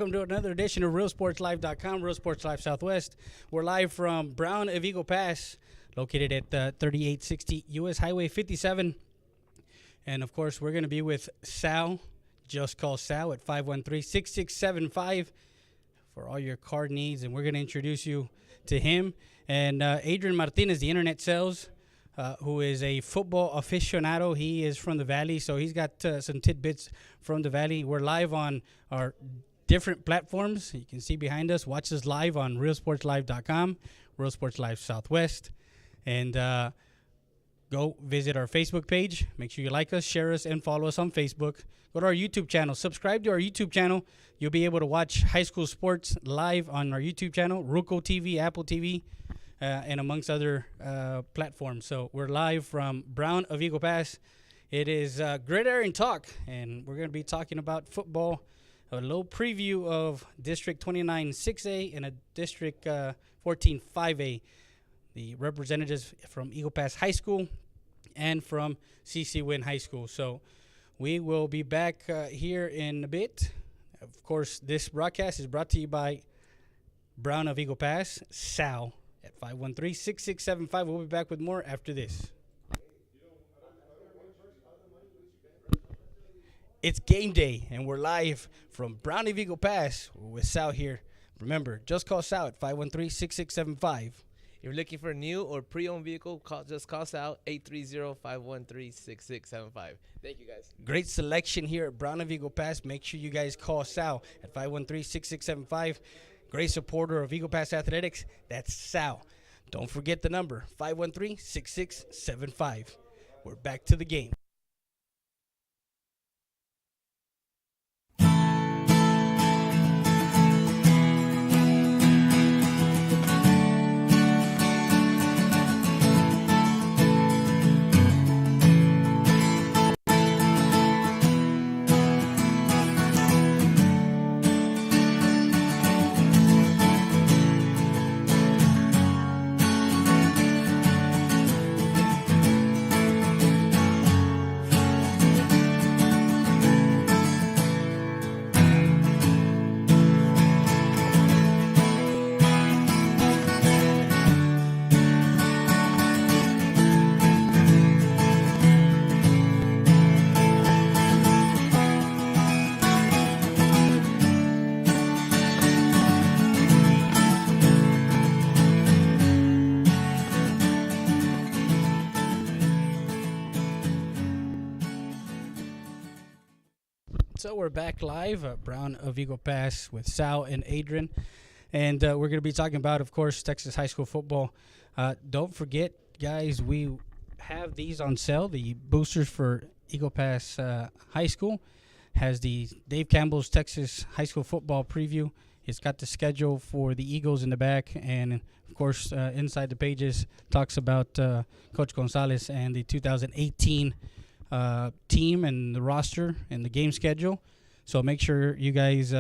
welcome to another edition of RealSportsLive.com, Real Sports Live Southwest. We're live from Brown of Eagle Pass, located at 3860 U.S. Highway 57. And, of course, we're going to be with Sal. Just call Sal at 513-6675 for all your card needs. And we're going to introduce you to him. And Adrian Martinez, the Internet Sales, who is a football aficionado. He is from the Valley, so he's got some tidbits from the Valley. We're live on our different platforms. You can see behind us. Watch us live on RealSportsLive.com, Real Sports Live Southwest. And go visit our Facebook page. Make sure you like us, share us, and follow us on Facebook. Go to our YouTube channel. Subscribe to our YouTube channel. You'll be able to watch high school sports live on our YouTube channel, Roku TV, Apple TV, and amongst other platforms. So we're live from Brown of Eagle Pass. It is Girdiron Talk, and we're going to be talking about football, a little preview of District 29 6A and a District 14 5A. The representatives from Eagle Pass High School and from CC Wynn High School. So we will be back here in a bit. Of course, this broadcast is brought to you by Brown of Eagle Pass, Sal, at 513-6675. We'll be back with more after this. It's game day, and we're live from Brown of Eagle Pass with Sal here. Remember, just call Sal at 513-6675. If you're looking for a new or pre-owned vehicle, just call us out, 830-513-6675. Thank you, guys. Great selection here at Brown of Eagle Pass. Make sure you guys call Sal at 513-6675. Great supporter of Eagle Pass Athletics. That's Sal. Don't forget the number, 513-6675. We're back to the game. So we're back live at Brown of Eagle Pass with Sal and Adrian. And we're going to be talking about, of course, Texas high school football. Don't forget, guys, we have these on sale. The boosters for Eagle Pass High School has the Dave Campbell's Texas high school football preview. It's got the schedule for the Eagles in the back. And, of course, inside the pages talks about Coach Gonzalez and the 2018 team and the roster and the game schedule. So make sure you guys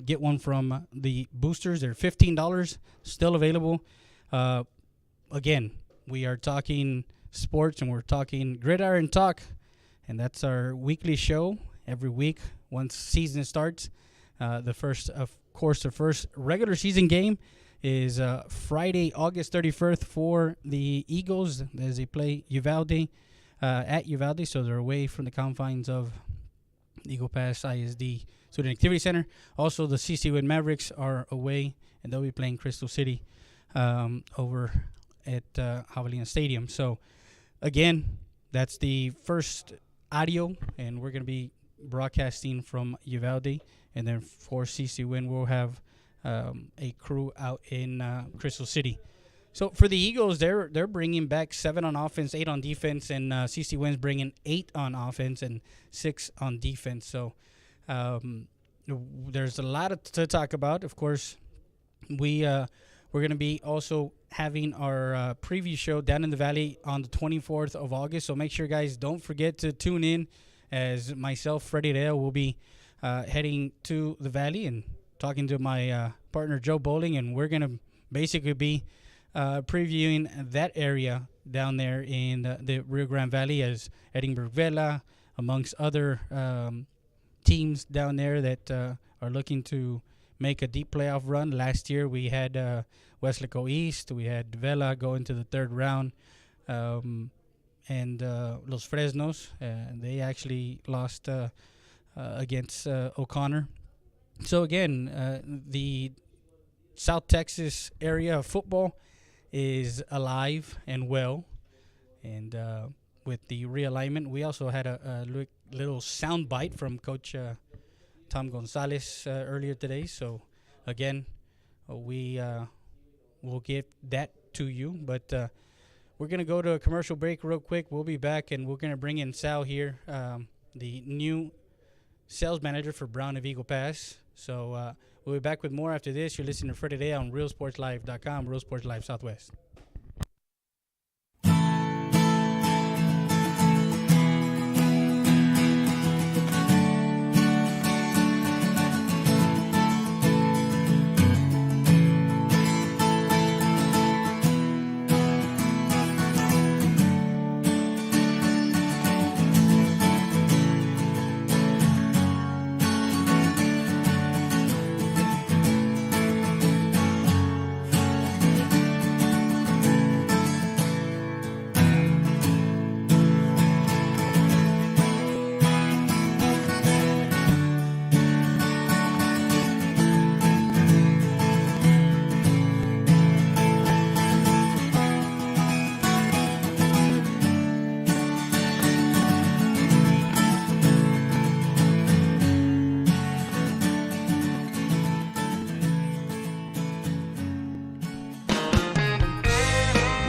get one from the boosters. They're $15, still available. Again, we are talking sports and we're talking Girdiron Talk, and that's our weekly show every week once season starts. The first regular season game is Friday, August 31st for the Eagles as they play Uvalde. At Uvalde, so they're away from the confines of Eagle Pass ISD Student Activity Center. Also, the CC Wynn Mavericks are away, and they'll be playing Crystal City over at Javelina Stadium. So, again, that's the first audio, and we're going to be broadcasting from Uvalde. And then for CC Wynn, we'll have a crew out in Crystal City. So for the Eagles, they're bringing back 7 on offense, 8 on defense, and CC Wynn's bringing 8 on offense and 6 on defense. So there's a lot to talk about. Of course, we're going to be also having our preview show down in the Valley on the 24th of August. So make sure, guys, don't forget to tune in as myself, Freddie Dale, will be heading to the Valley and talking to my partner, Joe Bowling, and we're going to basically be previewing that area down there in the Rio Grande Valley as Edinburgh Vela, amongst other teams down there that are looking to make a deep playoff run. Last year we had Wesleco East, we had Vela go into the third round, and Los Fresnos. They actually lost against O'Connor. So again, the South Texas area of football is alive and well, and with the realignment, we also had a little sound bite from Coach Tom Gonzalez earlier today. So again, we will get that to you, but we're going to go to a commercial break real quick. We'll be back, and we're going to bring in Sal here, the new sales manager for Brown of Eagle Pass. So we'll be back with more after this. You're listening to Fred today on RealSportsLive.com, Real Sports Live Southwest.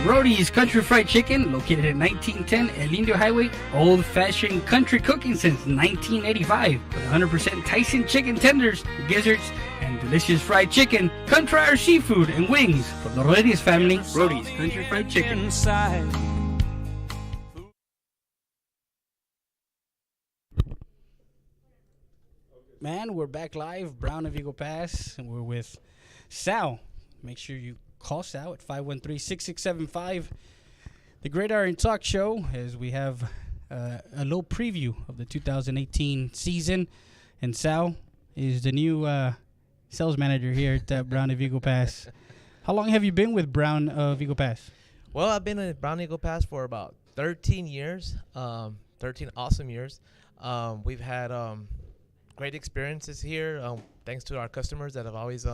Brody's Country Fried Chicken, located at 1910 El Indio Highway, old-fashioned country cooking since 1985, with 100% Tyson chicken tenders, gizzards, and delicious fried chicken. Come try our seafood and wings from the Rodriguez family. Brody's Country Fried Chicken. Man, we're back live, Brown of Eagle Pass, and we're with Sal. Make sure you call Sal at 513-6675. The Girdiron Talk Show, as we have a little preview of the 2018 season. And Sal is the new sales manager here at Brown of Eagle Pass. How long have you been with Brown of Eagle Pass? Well, I've been at Brown Eagle Pass for about 13 years, 13 awesome years. We've had great experiences here, thanks to our customers that have always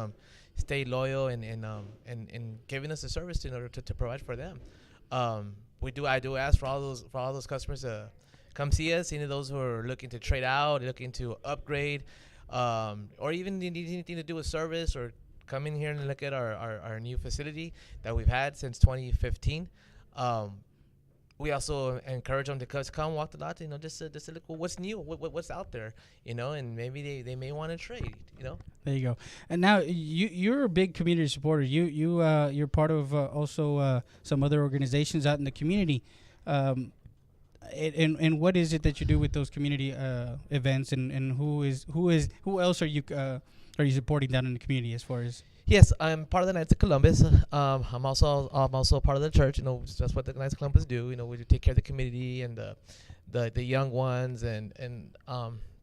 stayed loyal and giving us the service in order to provide for them. I do ask for all those customers to come see us. Any of those who are looking to trade out, looking to upgrade, or even need anything to do with service, or come in here and look at our new facility that we've had since 2015. We also encourage them to come walk the lot, just to look what's new, what's out there, and maybe they may want to trade, There you go. And now you're a big community supporter. You're part of also some other organizations out in the community. And what is it that you do with those community events, and who else are you supporting down in the community as far as? Yes, I'm part of the Knights of Columbus. I'm also part of the church. That's what the Knights of Columbus do. We take care of the community and the young ones, and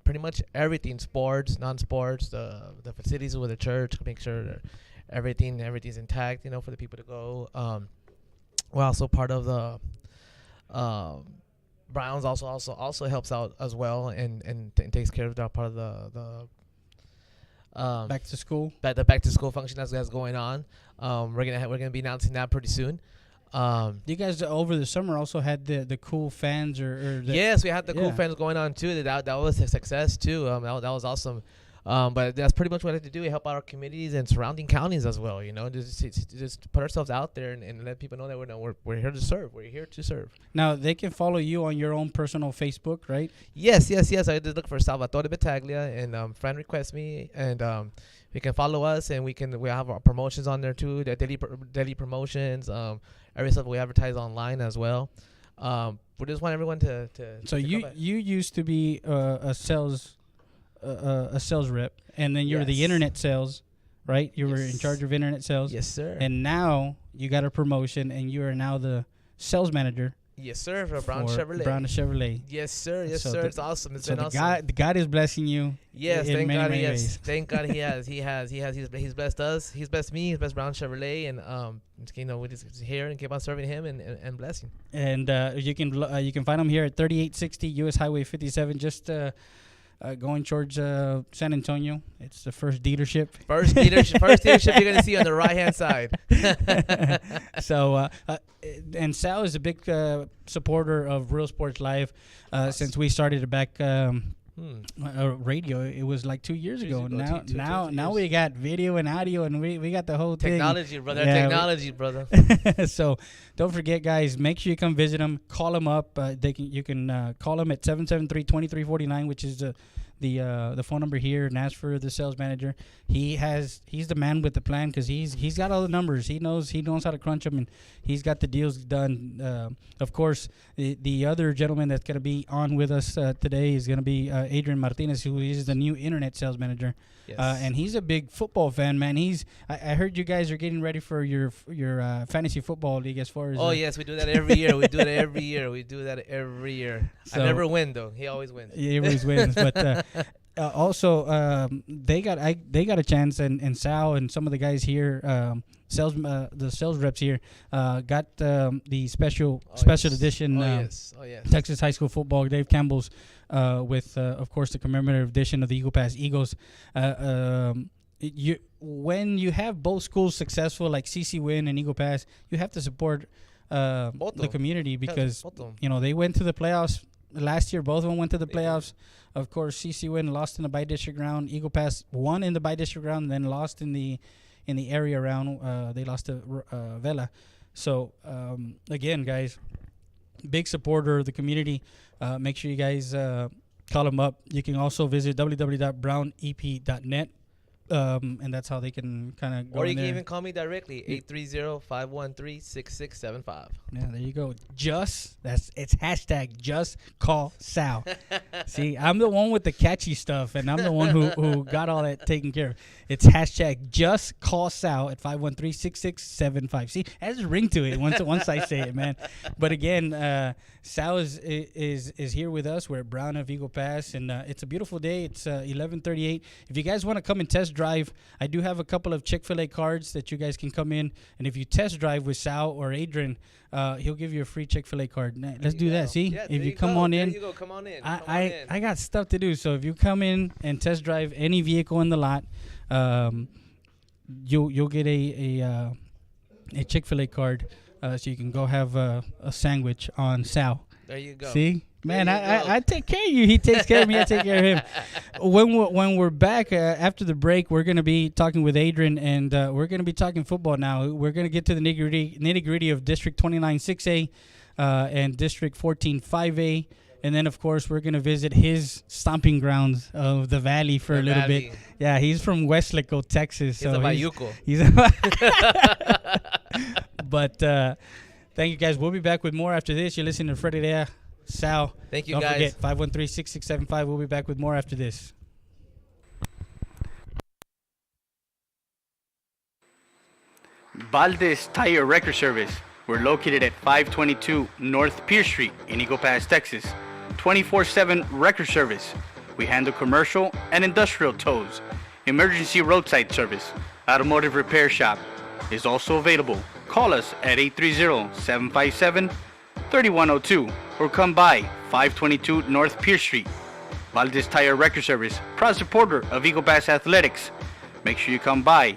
pretty much everything, sports, non-sports, the facilities with the church, make sure that everything's intact. For the people to go. We're also part of the Browns. Also helps out as well, and takes care of that part of the. Back to school. The back to school function that's going on. We're gonna be announcing that pretty soon. You guys over the summer also had the cool fans yes, we had the cool fans going on too. That was a success too. That was awesome. But that's pretty much what I have to do. We help out our communities and surrounding counties as well. Just put ourselves out there and let people know that we're here to serve. We're here to serve. Now they can follow you on your own personal Facebook, right? Yes. I just look for Salvatore Battaglia and friend request me, and you can follow us, and we have our promotions on there too. The daily promotions. Every stuff we advertise online as well. We just want everyone to. So you used to be a sales rep, and then you were the internet sales, right? You were in charge of internet sales. Yes, sir. And now you got a promotion, and you are now the sales manager Yes, sir. For Brown Chevrolet. Brown Chevrolet. Yes, sir. Yes, So sir. the- It's awesome. It's So been the awesome. God is blessing you. Yes, in thank many, God many he has. ways. Thank God he has. He's blessed us. He's blessed me. He's blessed Brown Chevrolet, and we just here and keep on serving him and blessing. And you can find them here at 3860 U.S. Highway 57, just going towards San Antonio. It's the first dealership. First dealership you're gonna see on the right hand side. So, and Sal is a big supporter of Real Sports Live since we started it back. Radio. It was like 2 years ago. Now we got video and audio, and we got the whole Technology, brother. Yeah, Technology, brother. thing. So don't forget, guys. Make sure you come visit them. Call them up. You can call them at 773-2349, which is the phone number here, and ask for the sales manager. He's the man with the plan because he's got all the numbers. He knows how to crunch them, and he's got the deals done. Of course, the other gentleman that's going to be on with us today is going to be Adrian Martinez, who is the new internet sales manager. Yes. And he's a big football fan, man. I heard you guys are getting ready for your fantasy football league as far as. Oh yes, we do that every year. We do that every year. I So- never win though. He always wins. He always wins, but also they got a chance, and Sal and some of the guys here, the sales reps here, got the special edition. Yes. Texas high school football, Dave Campbell's, with of course the commemorative edition of the Eagle Pass Eagles. When you have both schools successful, like CC Win and Eagle Pass, you have to support the community because they went to the playoffs last year. Both of them went to the playoffs. Of course, CC Win lost in the bi-district round. Eagle Pass won in the bi-district round, and then lost in the area round. They lost to Vela. So again, guys, big supporter of the community. Make sure you guys call them up. You can also visit www.brownep.net. And that's how they can kind of go. Or you in can there. even call me directly, 830-513-6675. Yeah, there you go. It's hashtag just call Sal. See, I'm the one with the catchy stuff, and I'm the one who got all that taken care of. It's hashtag just call Sal at 513-6675. See, it has a ring to it once I say it, man. But again, Sal is here with us. We're at Brown of Eagle Pass, and it's a beautiful day. It's 11:38. If you guys want to come and test drive, I do have a couple of Chick-fil-A cards that you guys can come in, and if you test drive with Sal or Adrian, he'll give you a free Chick-fil-A card. Let's do that. See, Yeah, if you come on in, there you go. Come on in. I got stuff to do. So if you come in and test drive any vehicle in the lot, you'll get a Chick-fil-A card, so you can go have a sandwich on Sal. There you go. See, man, There you go. I take care of you. He takes care of me. I take care of him. When we're back after the break, we're gonna be talking with Adrian, and we're gonna be talking football now. We're gonna get to the nitty gritty of District 29 6A and District 14 5A. And then, of course, we're going to visit his stomping grounds of the Valley for a little bit. Yeah, he's from Westlaco, Texas. He's a Bayuco. But thank you, guys. We'll be back with more after this. You're listening to Freddie Rea, Sal. Thank you, Don't guys. forget, 513-6675. We'll be back with more after this. Valdez Tire Record Service. We're located at 522 North Pierce Street in Eagle Pass, Texas. 24/7 record service. We handle commercial and industrial tows. Emergency roadside service. Automotive repair shop is also available. Call us at 830-757-3102 or come by 522 North Pierce Street. Valdez Tire Record Service, proud supporter of Eagle Pass Athletics. Make sure you come by.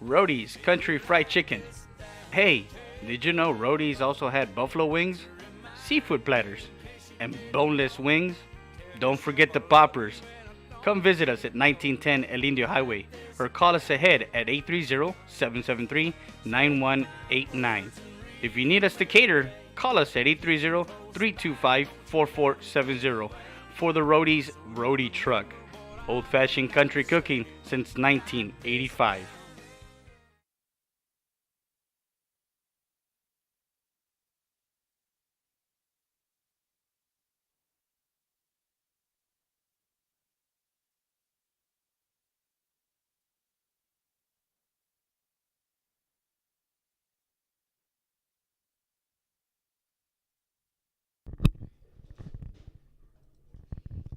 Roadie's Country Fried Chicken. Hey, did you know Roadie's also had buffalo wings, seafood platters, and boneless wings? Don't forget the poppers. Come visit us at 1910 El Indio Highway or call us ahead at 830-773-9189. If you need us to cater, call us at 830-325-4470 for the Roadie's Roadie Truck. Old-fashioned country cooking since 1985.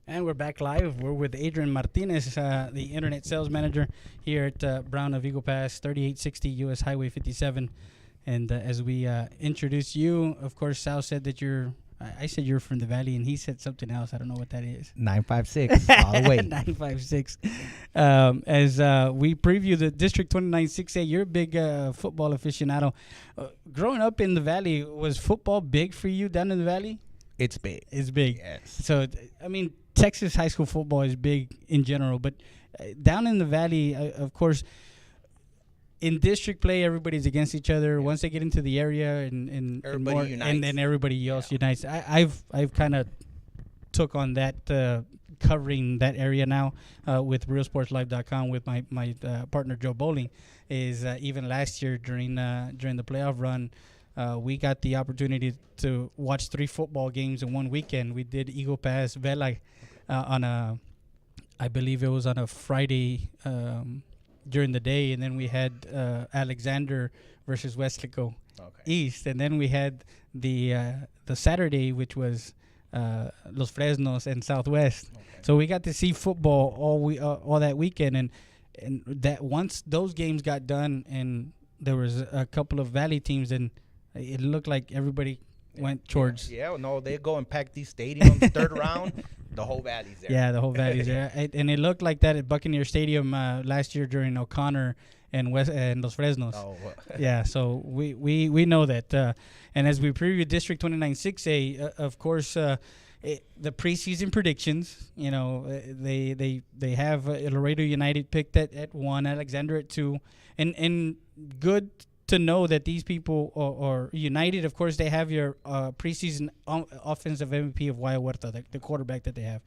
And we're back live. We're with Adrian Martinez, the internet sales manager here at Brown of Eagle Pass, 3860 US Highway 57. And as we introduce you, of course, Sal said that I said you're from the Valley, and he said something else. I don't know what that is. 956 all the way. 956. As we preview the District 29 6A, you're a big football aficionado. Growing up in the Valley, was football big for you down in the Valley? It's big. It's big. Yes. So, I mean, Texas high school football is big in general, but down in the Valley, of course, in district play, everybody's against each other. Yeah. Once they get into the area, and everybody unites, and then everybody else unites. I've kind of took on that covering that area now with RealSportsLive.com with my partner Joe Bowling. Is even last year during the playoff run. We got the opportunity to watch 3 football games in one weekend. We did Eagle Pass Vela I believe it was on a Friday during the day, and then we had Alexander versus Westlaco East, and then we had the Saturday, which was Los Fresnos and Southwest. Okay. So we got to see football all that weekend, and that once those games got done, and there was a couple of Valley teams, and it looked like everybody went towards. Yeah, no, they go and pack these stadiums. Third round, the whole Valley's there. Yeah, the whole Valley's there. And it looked like that at Buccaneer Stadium last year during O'Connor and Los Fresnos. Oh, yeah, so we know that. And as we preview District 29 6A, of course, the preseason predictions, they have Laredo United picked at 1, Alexander at 2, and good to know that these people are united. Of course, they have your preseason offensive MVP of Wyatt Huerta, the quarterback that they have.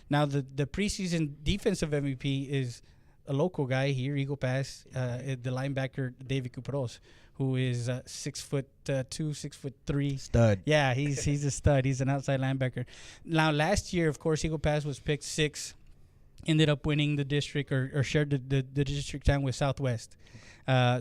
Now, the preseason defensive MVP is a local guy here, Eagle Pass, the linebacker David Cuperos, who is 6'2", 6'3". Stud. Yeah, he's a stud. He's an outside linebacker. Now, last year, of course, Eagle Pass was picked 6, ended up winning the district or shared the district time with Southwest.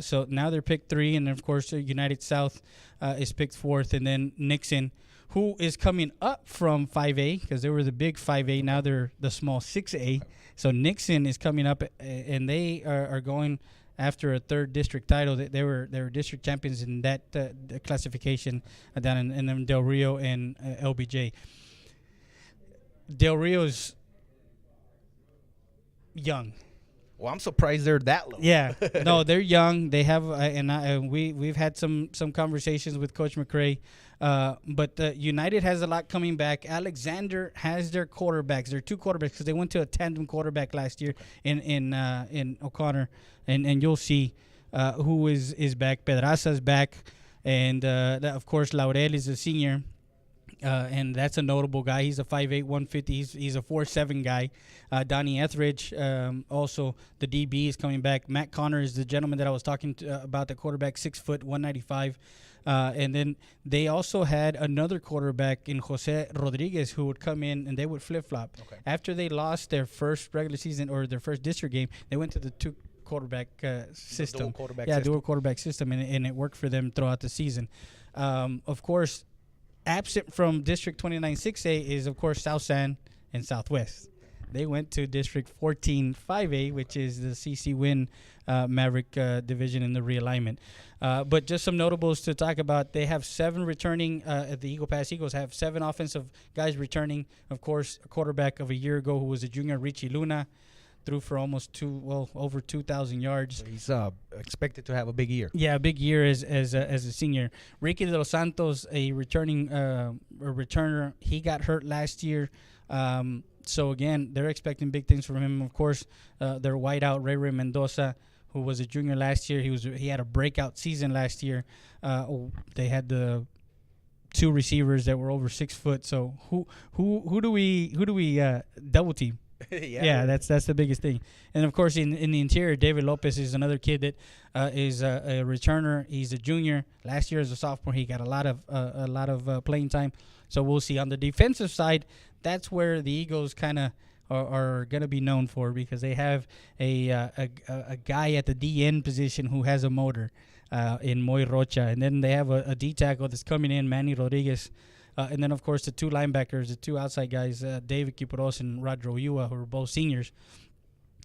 So now they're picked 3, and of course United South is picked 4th, and then Nixon, who is coming up from 5A because they were the big 5A. Now they're the small 6A. So Nixon is coming up, and they are going after a 3rd district title. They were district champions in that classification down in Del Rio and LBJ. Del Rio's young. Well, I'm surprised they're that low. Yeah, no, they're young. They have, we've had some conversations with Coach McCray, but United has a lot coming back. Alexander has their quarterbacks. There are 2 quarterbacks because they went to a tandem quarterback last year in O'Connor, and you'll see who is back. Pedraza's back, and of course Laurel is a senior. And that's a notable guy. He's a 5'8", 150. He's a 4'7" guy. Donnie Etheridge, also the DB, is coming back. Matt Connor is the gentleman that I was talking about, the quarterback, 6 foot, 195. And then they also had another quarterback in Jose Rodriguez who would come in, and they would flip-flop. Okay. After they lost their first regular season or their first district game, they went to the 2 quarterback system. Dual quarterback system. Dual quarterback system, and it worked for them throughout the season. Of course, absent from District 29 6A is, of course, South San and Southwest. They went to District 14 5A, which is the CC Win Maverick division in the realignment. But just some notables to talk about. They have 7 returning. The Eagle Pass Eagles have 7 offensive guys returning. Of course, a quarterback of a year ago who was a junior, Richie Luna. threw for almost over 2,000 yards. So he's expected to have a big year. Yeah, a big year as a senior. Ricky de los Santos, a returner, he got hurt last year. So again, they're expecting big things from him. Of course, their wideout Ray Mendoza, who was a junior last year. He had a breakout season last year. They had the 2 receivers that were over 6 foot. So who do we double team? Yeah, that's the biggest thing. And of course, in the interior, David Lopez is another kid that is a returner. He's a junior. Last year as a sophomore, he got a lot of playing time. So we'll see. On the defensive side, that's where the Eagles kind of are going to be known for, because they have a guy at the DN position who has a motor in Moy Rocha. And then they have a D tackle that's coming in, Manny Rodriguez. And then, of course, the 2 linebackers, the 2 outside guys, David Kiporos and Rodro Yua, who are both seniors.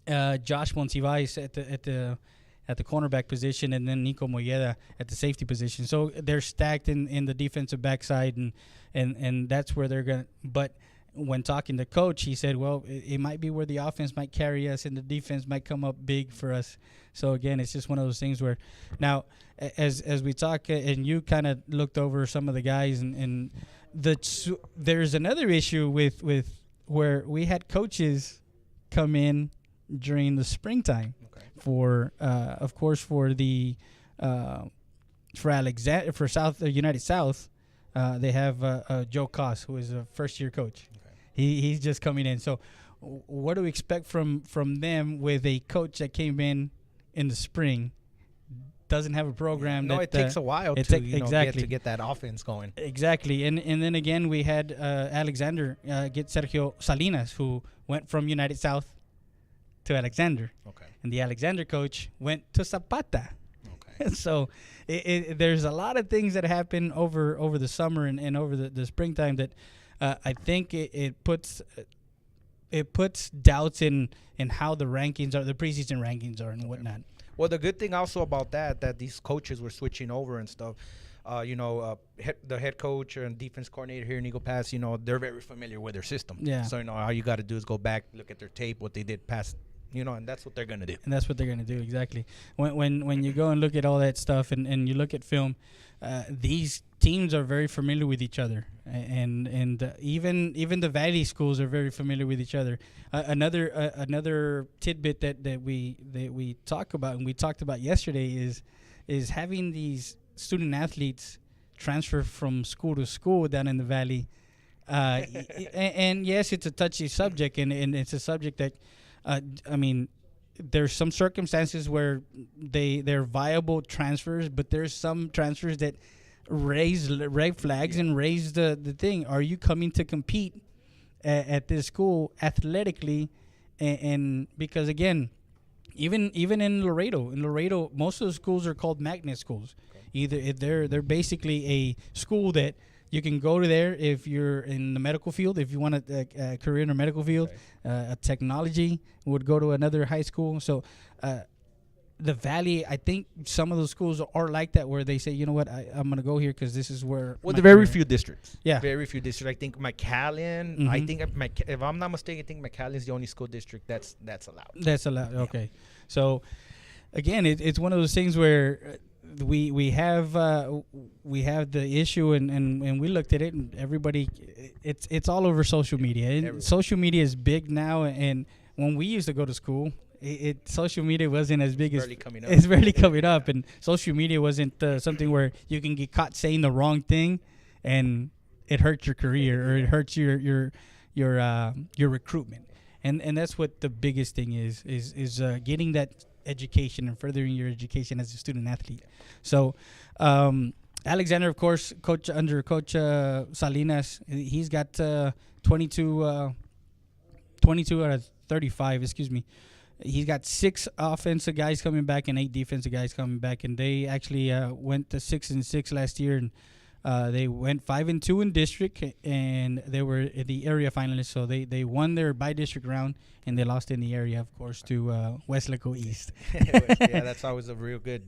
Josh Monsivais at the cornerback position, and then Nico Moyeda at the safety position. So they're stacked in the defensive backside, and that's where they're going to – but when talking to Coach, he said, well, it might be where the offense might carry us and the defense might come up big for us. So, again, it's just one of those things where – now, as we talk, and you kind of looked over some of the guys, and there's another issue with where we had coaches come in during the springtime for of course for South United South. They have Joe Koss, who is a first-year coach. He's just coming in. So what do we expect from them with a coach that came in the spring, doesn't have a program? No, that, it takes a while to get that offense going. Exactly. And then again, we had Alexander get Sergio Salinas, who went from United South to Alexander. Okay. And the Alexander coach went to Zapata. Okay. So there's a lot of things that happen over the summer and over the springtime that I think it puts doubts in how the rankings are, the preseason rankings are, and whatnot. Well, the good thing also about that these coaches were switching over and stuff. The head coach and defense coordinator here in Eagle Pass, they're very familiar with their system. Yeah. So, all you got to do is go back, look at their tape, what they did past, and that's what they're going to do. And that's what they're going to do, exactly. When you go and look at all that stuff and you look at film, these teams are very familiar with each other. And even the Valley schools are very familiar with each other. Another tidbit that we talk about, and we talked about yesterday, is having these student athletes transfer from school to school down in the Valley. And yes, it's a touchy subject, and it's a subject that, there's some circumstances where they're viable transfers, but there's some transfers that raise red flags and raise the thing. Are you coming to compete at this school athletically? And because, again, even in Laredo, most of the schools are called magnet schools. Okay. Either they're basically a school that you can go to there if you're in the medical field, if you want a career in the medical field. A technology would go to another high school. So the Valley, I think some of those schools are like that, where they say, you know what, I'm going to go here because this is where. Well, the very few districts. Yeah. Very few districts. I think McAllen, mm-hmm. I think if I'm not mistaken, I think McAllen is the only school district that's allowed. That's allowed. Okay. Yeah. So, again, it's one of those things where we have the issue, and we looked at it, and everybody, it's all over social media. And social media is big now, and when we used to go to school, social media wasn't as big as it's barely coming up, and social media wasn't something where you can get caught saying the wrong thing, and it hurts your career or it hurts your recruitment, and that's what the biggest thing is getting that education and furthering your education as a student athlete. So Alexander, of course, under Coach Salinas, he's got 22 out of 35. Excuse me. He's got 6 offensive guys coming back and 8 defensive guys coming back, and they actually went to 6-6 last year, and they went 5-2 in district, and they were the area finalists. So they won their by-district round, and they lost in the area, of course, to Westlaco East. Yeah, that's always a real good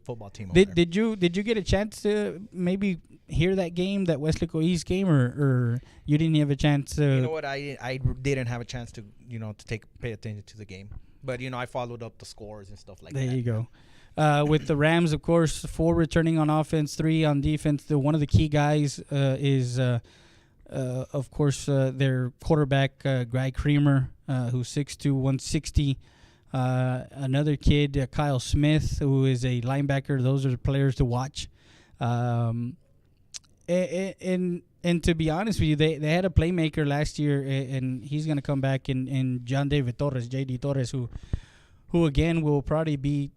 football team. Over there. Did you get a chance to maybe hear that game, that Westlake East game, or you didn't have a chance to? You know what? I didn't have a chance to pay attention to the game, but I followed up the scores and stuff like that. There you go. With the Rams, of course, 4 returning on offense, 3 on defense. One of the key guys is, of course, their quarterback, Greg Creamer, who's 6'2", 160. Another kid, Kyle Smith, who is a linebacker. Those are the players to watch. And to be honest with you, they had a playmaker last year, and he's going to come back in John David Torres, J.D. Torres, who again will probably be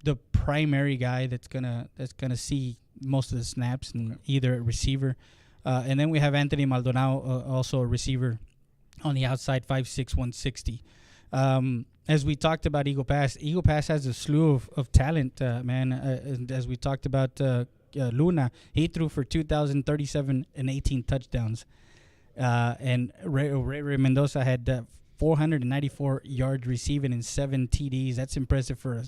the primary guy that's gonna see most of the snaps, and either a receiver. And then we have Anthony Maldonado, also a receiver on the outside, 5'6", 160. As we talked about Eagle Pass has a slew of talent, man. And as we talked about Luna, he threw for 2,037 and 18 touchdowns. And Ray Mendoza had 494 yards receiving and 7 TDs. That's impressive for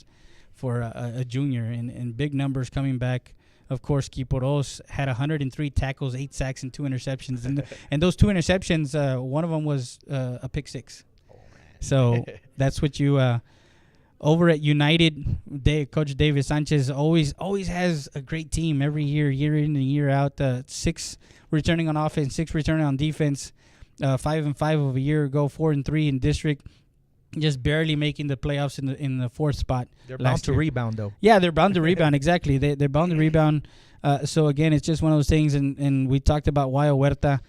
a junior, and big numbers coming back. Of course, Kiporos had 103 tackles, 8 sacks, and 2 interceptions. And those 2 interceptions, one of them was a pick 6. So that's what you over at United. Coach David Sanchez always has a great team every year in and year out. 6 returning on offense, 6 returning on defense. 5-5 of a year ago, 4-3 in district. Just barely making the playoffs in the 4th spot. They're bound to rebound, though. Yeah, they're bound to rebound. Exactly, they're bound to rebound. So again, it's just one of those things. And we talked about Wayo Huerta,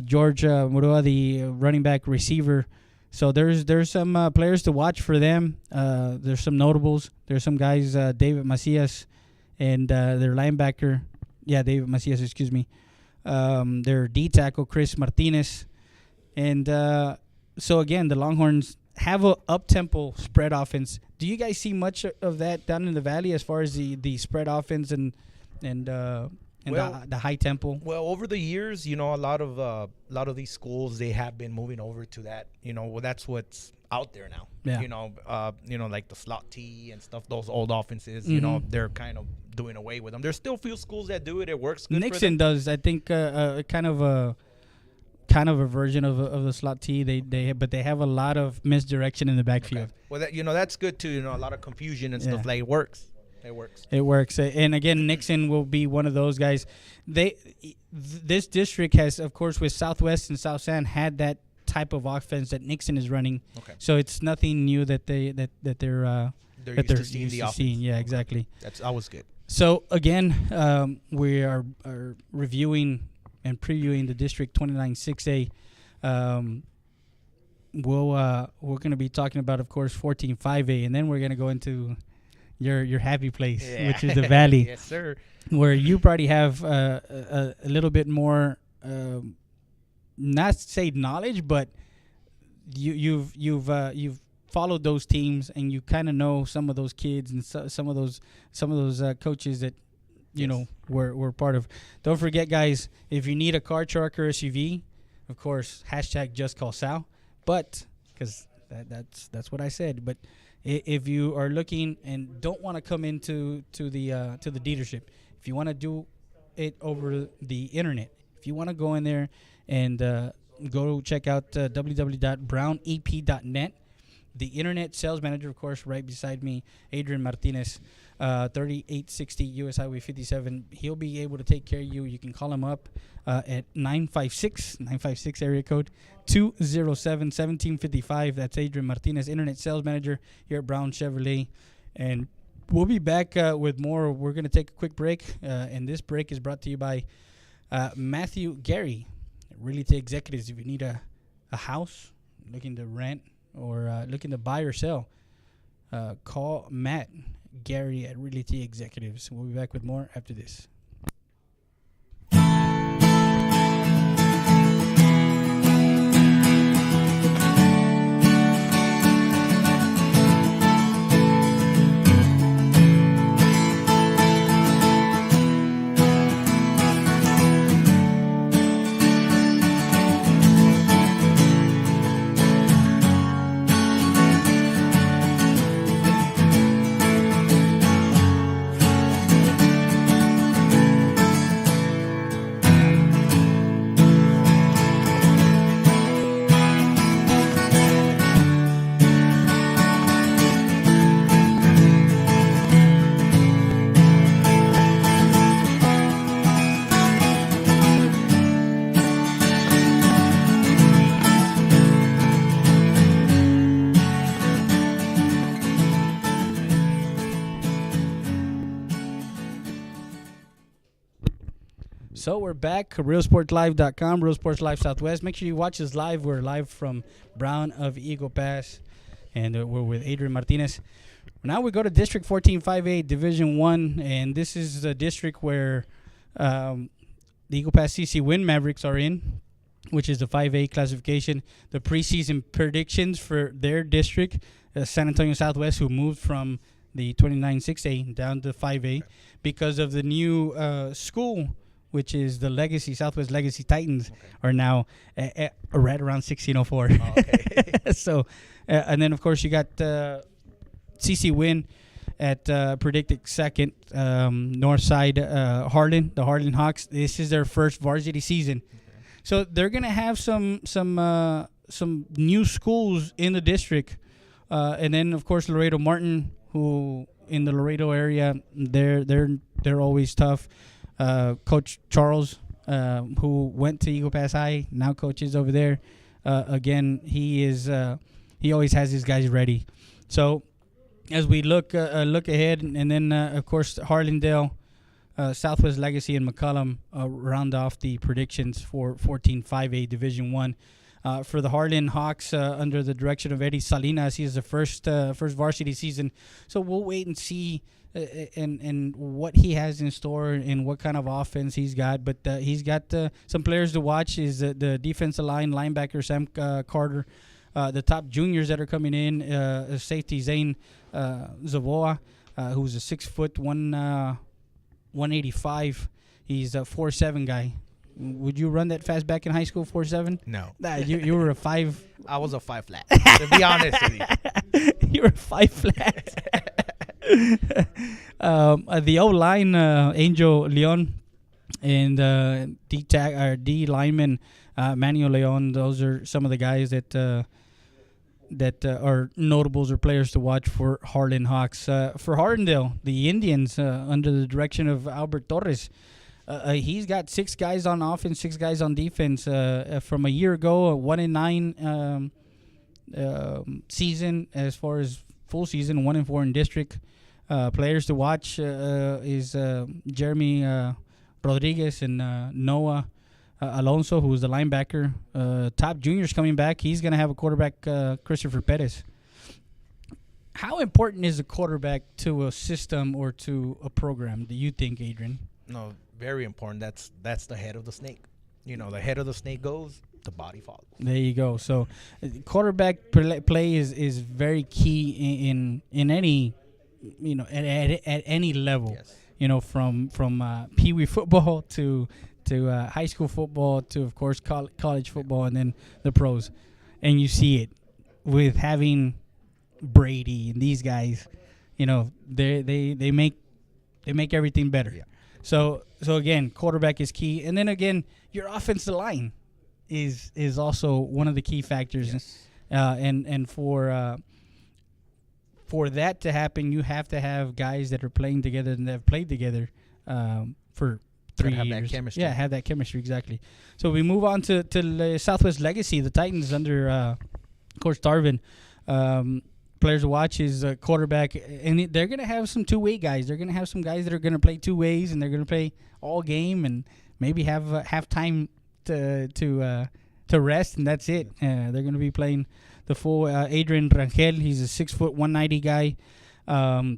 George Murua, the running back receiver. So there's some players to watch for them. There's some notables. There's some guys, David Macias, and their linebacker. Yeah, David Macias, excuse me. Their D tackle, Chris Martinez. And so again, the Longhorns have a up-tempo spread offense. Do you guys see much of that down in the Valley as far as the spread offense and the high tempo? Well, over the years, a lot of these schools, they have been moving over to that. That's what's out there now. Yeah. Like the slot T and stuff. Those old offenses. Mm-hmm. They're kind of doing away with them. There's still a few schools that do it. It works good. Nixon does, I think, kind of a version of the slot T. But they have a lot of misdirection in the backfield. Okay. Well, that's good too. A lot of confusion and stuff. Like, it works. It works. And again, Nixon will be one of those guys. This district has, of course, with Southwest and South San, had that type of offense that Nixon is running. Okay. So it's nothing new that they're used to seeing. Yeah, exactly. That's always good. So again, we are reviewing and previewing the District 29 6A. We're going to be talking about, of course, 14 5A, and then we're going to go into your happy place, which is the Valley. Yes, sir. Where you probably have a little bit more, not say knowledge, but you've followed those teams, and you kind of know some of those kids and some of those coaches that we're part of. Don't forget, guys, if you need a car, truck, or SUV, of course, # just call Sal. But because that's what I said. But if you are looking and don't want to come into the dealership, if you want to do it over the internet, if you want to go in there and go check out www.brownep.net. The internet sales manager, of course, right beside me, Adrian Martinez, 3860 US Highway 57. He'll be able to take care of you. You can call him up at 956 area code 207-1755. That's Adrian Martinez, internet sales manager here at Brown Chevrolet. And we'll be back with more. We're going to take a quick break, and this break is brought to you by Matthew Gary, Realty Executives. If you need a house, looking to rent, or looking to buy or sell, call Matt Gary at Realty Executives. We'll be back with more after this. So we're back, realsportslive.com, Real Sports Live Southwest. Make sure you watch us live. We're live from Brown of Eagle Pass, and we're with Adrian Martinez. Now we go to District 14 5A Division 1, and this is the district where the Eagle Pass CC Win Mavericks are in, which is the 5A classification. The preseason predictions for their district, San Antonio Southwest, who moved from the 29 6A down to 5A because of the new school, which is the Legacy, Southwest Legacy Titans, are now right around 1604. Oh, okay. So, and then, of course, you got CC Win at predicted second. North side, Harlan, the Harlan Hawks. This is their first varsity season. Okay. So they're going to have some new schools in the district. And then, of course, Laredo Martin, who in the Laredo area, they're always tough. Coach Charles, who went to Eagle Pass High, now coaches over there. Again, he always has his guys ready. So as we look ahead, and then of course Harlandale, Southwest Legacy, and McCollum round off the predictions for 14 5A Division 1. For the Harlan Hawks, under the direction of Eddie Salinas, he is the first varsity season. So we'll wait and see and what he has in store and what kind of offense he's got. But he's got some players to watch. Is the defensive linebacker Sam Carter, the top juniors that are coming in, safety Zane Zavoa, who's a 6 foot 185. He's a 4'7" guy. Would you run that fast back in high school, 4'7"? No. Nah, you were a 5. I was a 5 flat. To be honest with you. You were 5 flat. The O line, Angel Leon, and D lineman Manuel Leon. Those are some of the guys that are notables or players to watch for Harlan Hawks. For Harlandale, the Indians, under the direction of Albert Torres. He's got 6 guys on offense, 6 guys on defense. From a year ago, a 1-9 season as far as full season, 1-4 in district. Players to watch is Jeremy Rodriguez and Noah Alonso, who is the linebacker. Top juniors coming back. He's going to have a quarterback, Christopher Perez. How important is a quarterback to a system or to a program, do you think, Adrian? No, very important. That's the head of the snake. The head of the snake goes, the body follows. There you go. So quarterback play is very key in any, at any level. Yes. From Pee Wee football to high school football to, of course, college football, and then the pros. And you see it with having Brady and these guys. They make everything better. Yeah. So again, quarterback is key, and then again, your offensive line is also one of the key factors. Yes. And for that to happen, you have to have guys that are playing together and that have played together for 3 years. Have that chemistry. Yeah, have that chemistry, exactly. So we move on to Southwest Legacy, the Titans under Coach Tarvin. Players to watch is a quarterback, and they're going to have some two-way guys. They're going to have some guys that are going to play 2 ways, and they're going to play all game and maybe have time to rest, and that's it. They're going to be playing the full. Adrian Rangel, he's a 6 foot 190 guy.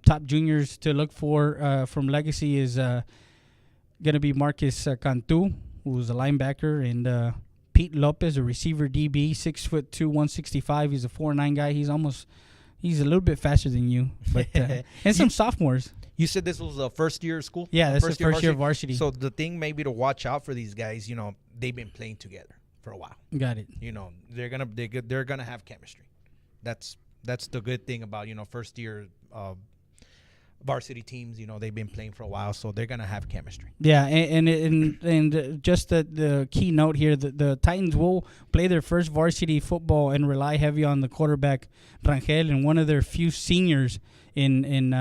Top juniors to look for from Legacy is going to be Marcus Cantu, who's a linebacker, and Pete Lopez, a receiver DB, 6 foot 2, 165. He's a 4'9" guy. He's a little bit faster than you, but and some sophomores. You said this was a first year of school? Yeah, that's the first year of varsity. So the thing maybe to watch out for these guys, they've been playing together for a while. Got it. They're gonna have chemistry. That's the good thing about first year varsity teams. They've been playing for a while, so they're gonna have chemistry. Yeah, and just the key note here: the Titans will play their first varsity football and rely heavy on the quarterback Rangel and one of their few seniors in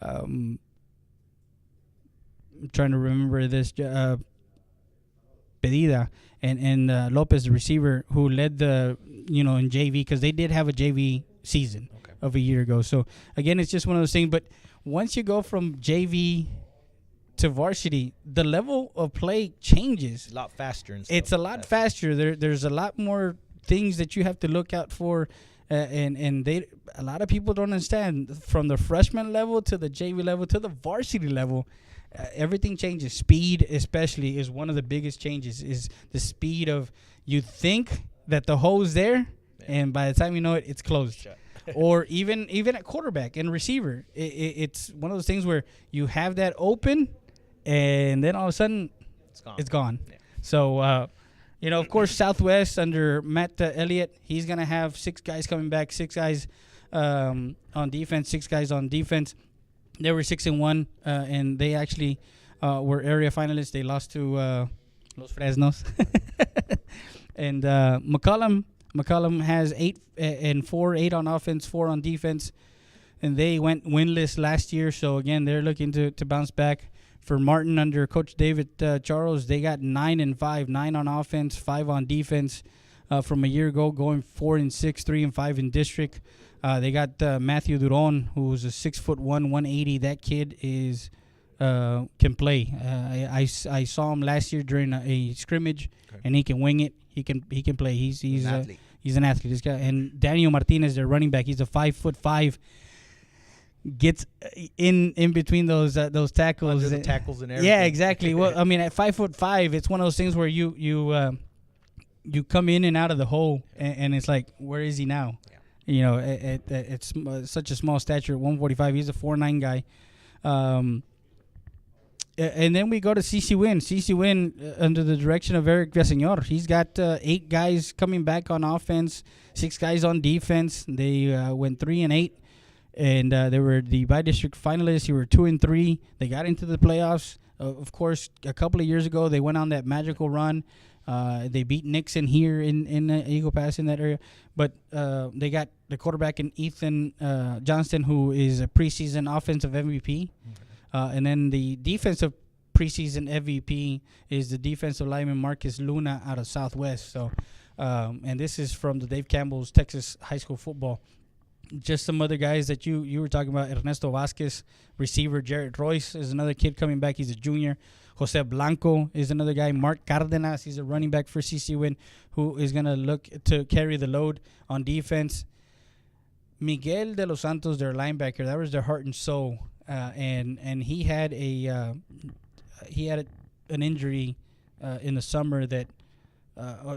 I'm trying to remember this. Pedida and Lopez, the receiver, who led the in JV, because they did have a JV season of a year ago. So again, it's just one of those things. But once you go from JV to varsity, the level of play changes. A lot faster. And stuff. It's a lot faster. There's a lot more things that you have to look out for, and a lot of people don't understand, from the freshman level to the JV level to the varsity level. Everything changes. Speed, especially, is one of the biggest changes. Is the speed of, you think that the hole's there, and by the time you know it, it's closed. Or even at quarterback and receiver, it's one of those things where you have that open, and then all of a sudden, it's gone. Yeah. So, of course, Southwest under Matt Elliott, he's gonna have 6 guys coming back, 6 guys on defense, 6 guys on defense. They were 6-1, and they actually were area finalists. They lost to Los Fresnos. And McCollum has 8 on offense, 4 on defense, and they went winless last year. So again, they're looking to bounce back. For Martin under Coach David Charles, they got 9-5, 9 on offense, 5 on defense. From a year ago, going 4-6, 3-5 in district. They got Matthew Duron, who's a 6'1", 180. That kid can play. I saw him last year during a scrimmage, and he can wing it. He can play. He's an athlete. He's an athlete. This guy. And Daniel Martinez, their running back, he's a 5'5". Gets in between those tackles. Under the tackles and everything. Yeah, exactly. Well, I mean, at 5'5", it's one of those things where you come in and out of the hole, and it's like, where is he now? Yeah. It's such a small stature at 145. He's a 4'9" guy. And then we go to CC Win. CC Win, under the direction of Eric Villaseñor, he's got 8 guys coming back on offense, 6 guys on defense. They went 3-8, and they were the by-district finalists. They were 2-3. They got into the playoffs. Of course, a couple of years ago, they went on that magical run. They beat Nixon here in Eagle Pass in that area. But they got the quarterback in Ethan Johnston, who is a preseason offensive MVP. And then the defensive preseason MVP is the defensive lineman Marcus Luna out of Southwest. So, and this is from the Dave Campbell's Texas high school football. Just some other guys that you were talking about. Ernesto Vasquez, receiver. Jarrett Royce is another kid coming back. He's a junior. Jose Blanco is another guy. Mark Cardenas, he's a running back for CC Win, who is going to look to carry the load on defense. Miguel de los Santos, their linebacker, that was their heart and soul. And he had an injury in the summer that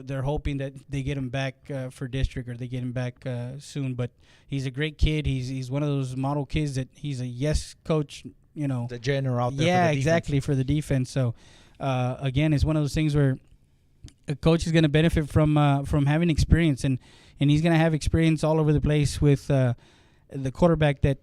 they're hoping that they get him back for district, or they get him back soon. But he's a great kid. He's one of those model kids that he's a yes coach. The general out there. Yeah, for the exactly defense. For the defense. So again, it's one of those things where a coach is going to benefit from having experience, and he's going to have experience all over the place with the quarterback that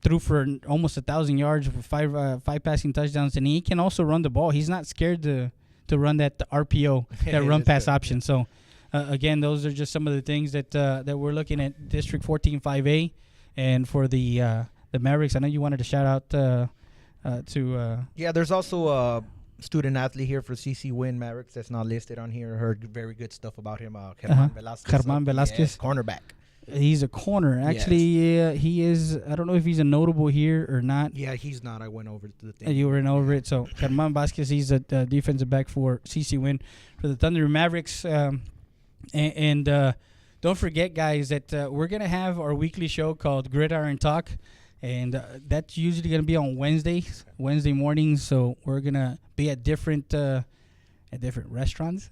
threw for almost 1,000 yards with 5 passing touchdowns, and he can also run the ball. He's not scared to run that RPO, that run pass good. Option. So again, those are just some of the things that we're looking at District 14 5A, and for the Mavericks. I know you wanted to shout out to. Yeah, there's also a student athlete here for CC Win Mavericks that's not listed on here. Heard very good stuff about him. Germán Velázquez. Germán Velázquez. Yes, cornerback. He's a corner. Actually, yes. He is. I don't know if he's a notable here or not. Yeah, he's not. I went over to the thing. You went over it. So, Germán Velázquez, he's a defensive back for CC Win for the Thunder Mavericks. And don't forget, guys, that we're going to have our weekly show called Girdiron Talk. And that's usually going to be on Wednesday mornings. So we're going to be at different restaurants.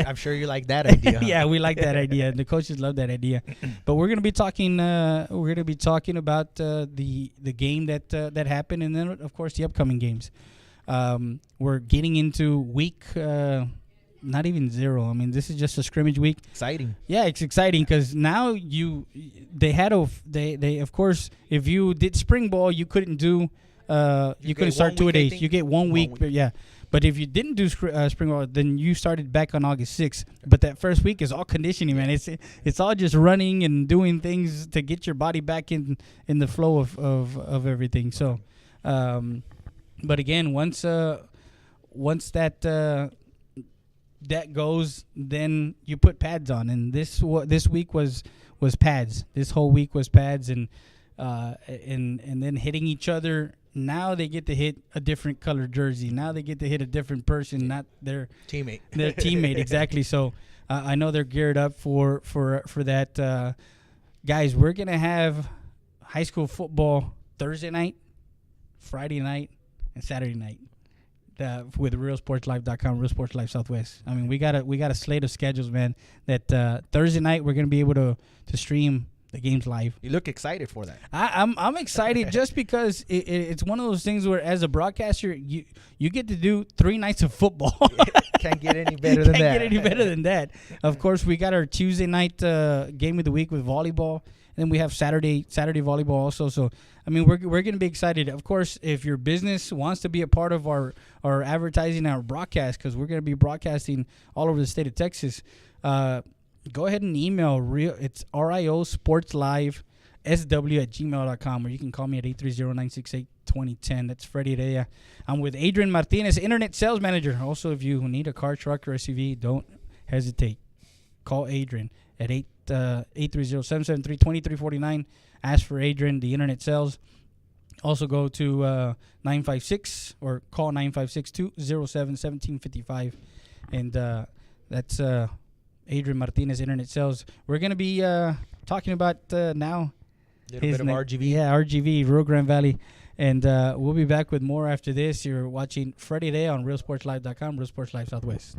I'm sure you like that idea. Yeah, we like that idea. The coaches love that idea. But we're going to be talking. We're going to be talking about the game that happened, and then of course the upcoming games. We're getting into week. Not even 0. I mean, this is just a scrimmage week. Exciting. Yeah, it's exciting because now they of course, if you did spring ball, you couldn't do you couldn't start 2 days. You get 1 week. But yeah. But if you didn't do spring ball, then you started back on August 6th. But that first week is all conditioning, man. It's all just running and doing things to get your body back in the flow of everything. So, but again, once that goes, then you put pads on, and this week was pads. This whole week was pads, and then hitting each other now they get to hit a different colored jersey. Now they get to hit a different person, not their teammate. Their teammate, exactly. So I know they're geared up for that. Guys, we're gonna have high school football Thursday night, Friday night, and Saturday night. With RealSportsLife.com, Real Sports Life Southwest. I mean, we got a slate of schedules, man. That Thursday night we're gonna be able to stream the games live. You look excited for that. I'm excited just because it's one of those things where, as a broadcaster, you get to do 3 nights of football. Can't get any better than that. Can't get any better than that. Of course, we got our Tuesday night game of the week with volleyball. And then we have Saturday volleyball also. So, I mean, we're going to be excited. Of course, if your business wants to be a part of our advertising, our broadcast, because we're going to be broadcasting all over the state of Texas, go ahead and email it's riosportslive.sw@gmail.com, or you can call me at 830-968-2010. That's Freddie Area. I'm with Adrian Martinez, Internet Sales Manager. Also, if you need a car, truck, or SUV, don't hesitate. Call Adrian at 830-773-2349. Ask for Adrian, the Internet Sales. Also go to 956 or call 956-207-1755. And that's Adrian Martinez, Internet Sales. We're going to be talking about now. A little bit of RGV. Yeah, RGV, Rio Grande Valley. And we'll be back with more after this. You're watching Friday Day on RealSportsLive.com, Real Sports Live Southwest.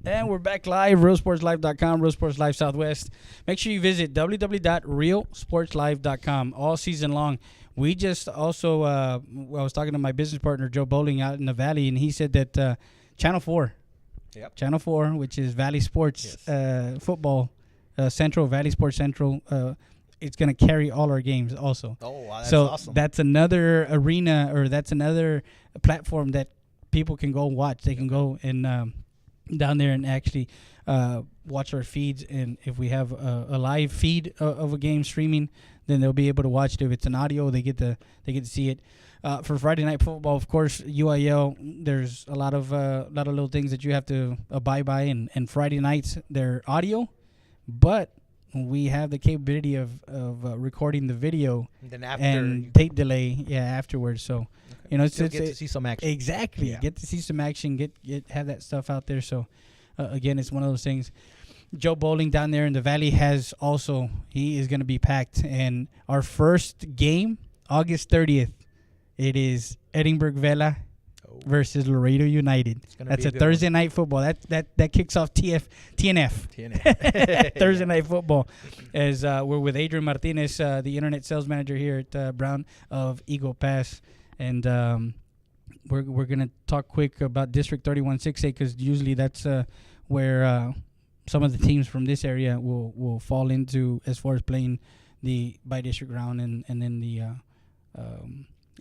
And we're back live, RealSportsLive.com, Real Sports Live Southwest. Make sure you visit www.realsportslive.com all season long. We just also, I was talking to my business partner, Joe Bowling, out in the Valley, and he said that Channel 4, Channel 4, which is Valley Sports Football Central, Valley Sports Central, it's going to carry all our games also. Oh, wow, that's so awesome. That's another arena, or that's another platform that people can go watch. They can go and down there and actually watch our feeds, and if we have a live feed of a game streaming, then they'll be able to watch it. If it's an audio, they get to see it. For Friday Night Football, of course, UIL, there's a lot of little things that you have to abide by, and Friday nights they're audio, but we have the capability of recording the video and tape delay afterwards. So you know, it's get to see some action. Exactly. Get to see some action. Get have that stuff out there. So again, it's one of those things. Joe Bowling down there in the Valley he is going to be packed. And our first game, August 30th, it is Edinburgh Vela versus Laredo United. That's a Thursday night football. That kicks off TNF. Thursday night football. As we're with Adrian Martinez, the internet sales manager here at Brown of Eagle Pass, and we're gonna talk quick about District 31-6A because usually that's where some of the teams from this area will fall into as far as playing the by district round, and then the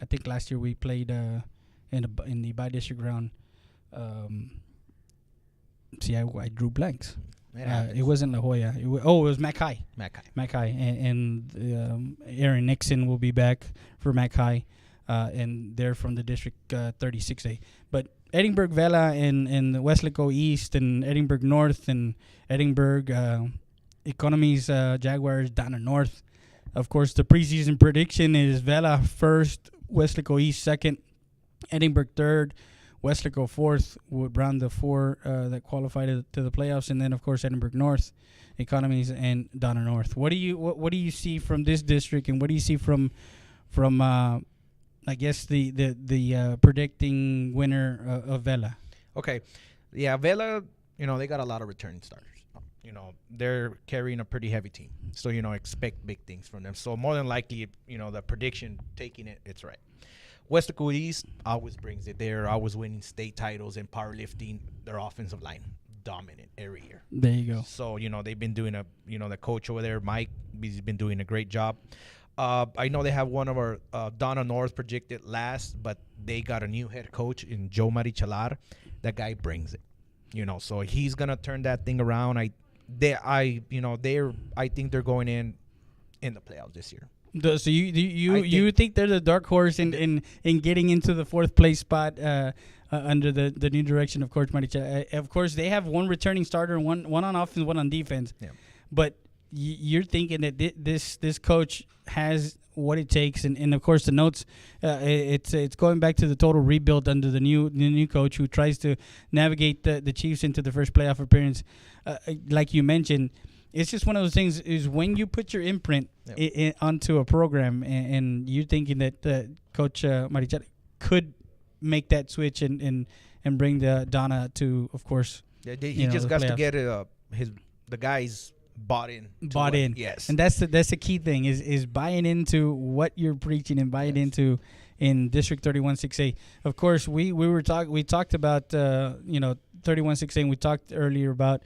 I think last year we played in the by district round. I drew blanks. It wasn't La Jolla. It was Mackay. Mackay, and Aaron Nixon will be back for Mackay, and they're from the District 36A. But Edinburgh Vela and Westlaco East and Edinburgh North and Edinburgh Economies Jaguars down in North. Of course, the preseason prediction is Vela first, Westlaco East second, Edinburgh third, Westlaco fourth, would round the four that qualified to the playoffs, and then of course Edinburgh North, Economies, and Donna North. What do you see from this district, and what do you see from I guess the predicting winner of Vela? Okay, yeah, Vela, they got a lot of returning starters. They're carrying a pretty heavy team, so expect big things from them. So more than likely, the prediction taking it's right. Westlaco East always brings it. They're always winning state titles in powerlifting. Their offensive line dominant every year. There you go. So they've been doing the coach over there, Mike, he's been doing a great job. I know they have one of our Donna North projected last, but they got a new head coach in Joe Marichalar. That guy brings it. So he's gonna turn that thing around. I think they're going in the playoffs this year. So you think they're the dark horse in getting into the fourth place spot under the new direction of Coach Maricha. Of course, they have one returning starter, one on offense, one on defense. Yeah. But you're thinking that this coach has what it takes, and of course the notes. It's going back to the total rebuild under the new coach who tries to navigate the Chiefs into the first playoff appearance. Like you mentioned. It's just one of those things is when you put your imprint onto a program and you're thinking that Coach Marichal could make that switch and bring the Donna to, of course. Yeah, he just got to get the guys bought in. Yes. And that's the key thing is buying into what you're preaching and buying into in District 31-6A. Of course, we talked about 31-6A, and we talked earlier about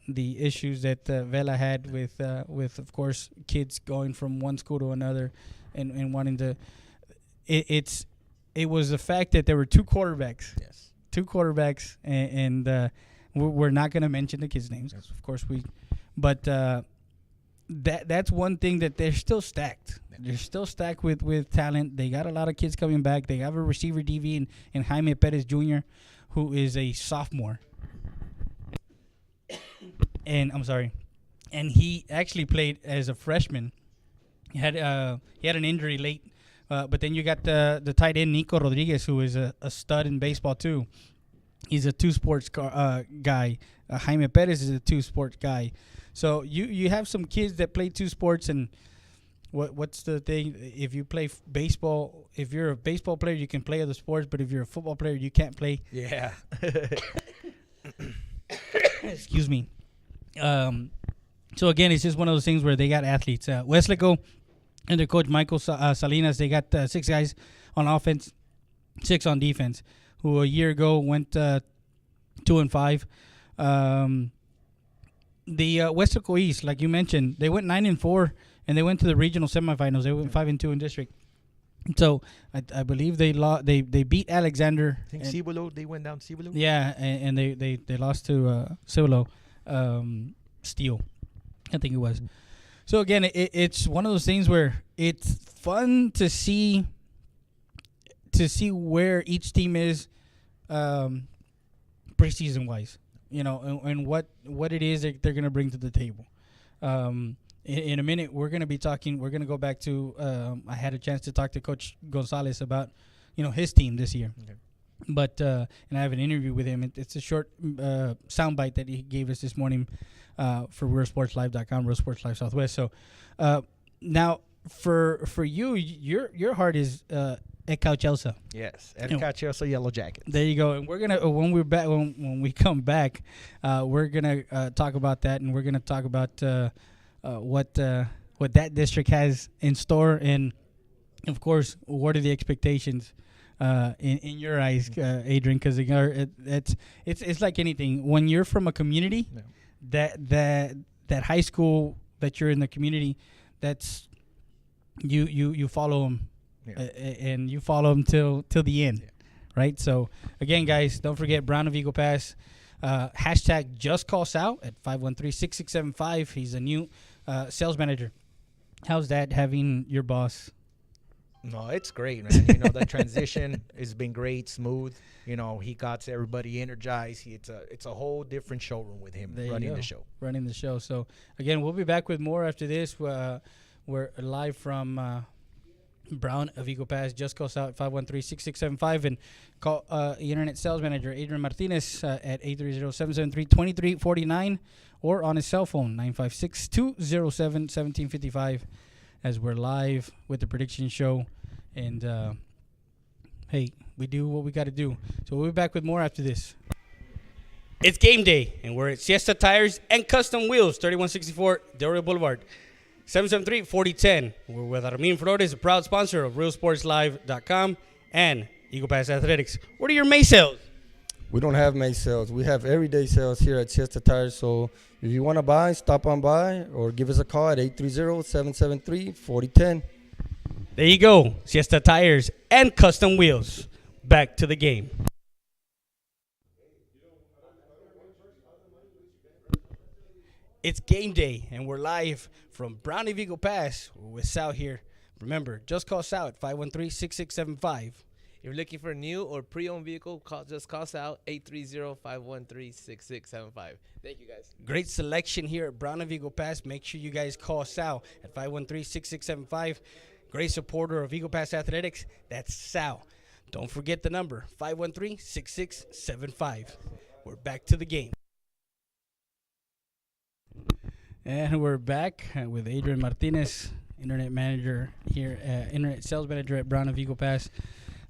the issues that Vela had with of course kids going from one school to another and wanting to. It was the fact that there were two quarterbacks. Yes. Two quarterbacks, and we're not going to mention the kids' names, of course but that's one thing that they're still stacked. They're still stacked with talent. They got a lot of kids coming back. They have a receiver DV in Jaime Perez Jr., who is a sophomore. And he actually played as a freshman. He had an injury late, but then you got the tight end Nico Rodriguez, who is a stud in baseball too. He's a two-sports guy. Jaime Perez is a two-sport guy. So you have some kids that play two sports, and what's the thing? If you play baseball, if you're a baseball player, you can play other sports, but if you're a football player, you can't play. Yeah. Excuse me. So again, it's just one of those things where they got athletes. Westlaco and their coach Michael Salinas, they got 6 guys on offense, 6 on defense, who a year ago went 2-5. The Westlaco East, like you mentioned, they went 9-4, and they went to the regional semifinals. They went 5-2 in district. So I believe they beat Alexander. I think Cibolo, they went down Cibolo. Yeah, and they lost to Cibolo. Steel, I think it was. So again, it's one of those things where it's fun to see where each team is preseason wise, and what it is that they're gonna bring to the table. In a minute, we're gonna be talking. We're gonna go back to. I had a chance to talk to Coach Gonzalez about his team this year. Okay. But and I have an interview with him. It's a short soundbite that he gave us this morning for RealSportsLive.com, Real Sports Live Southwest. So now for you, your heart is Ekau Chelsea. Yes, Ekau Chelsea Yellow Jackets. There you go. And we're gonna when we're back when we come back, we're gonna talk about that, and we're gonna talk about what that district has in store, and of course, what are the expectations in your eyes, Adrian? Because it's like anything. When you're from a community, that high school that you're in the community, that's you follow them. Yeah. And you follow them till the end, right? So, again, guys, don't forget Brown of Eagle Pass. Hashtag just call Sal at 513-6675. He's a new sales manager. How's that having your boss? No, it's great, man. You know, the transition has been great, smooth. You know, he got everybody energized. It's a whole different showroom with him running the show. Running the show. So, again, we'll be back with more after this. We're live from Brown of Eagle Pass. Just call us out at 513-6675 and call Internet Sales Manager Adrian Martinez at 830-773-2349 or on his cell phone, 956-207-1755, as we're live with the prediction show. And, hey, we do what we got to do. So we'll be back with more after this. It's game day, and we're at Siesta Tires and Custom Wheels, 3164 Del Rio Boulevard. 773-4010. We're with Armin Flores, a proud sponsor of RealSportsLive.com and Eagle Pass Athletics. What are your May sales? We don't have May sales. We have everyday sales here at Siesta Tires. So if you want to buy, stop on by or give us a call at 830-773-4010. There you go. Siesta Tires and Custom Wheels. Back to the game. It's game day, and we're live from Brown of Eagle Pass with Sal here. Remember, just call Sal at 513-6675. If you're looking for a new or pre-owned vehicle, just call Sal 830-513-6675. Thank you, guys. Great selection here at Brown of Eagle Pass. Make sure you guys call Sal at 513-6675. Great supporter of Eagle Pass Athletics. That's Sal. Don't forget the number, 513-6675. We're back to the game. And we're back with Adrian Martinez, Internet Manager here, Internet Sales Manager at Brown of Eagle Pass.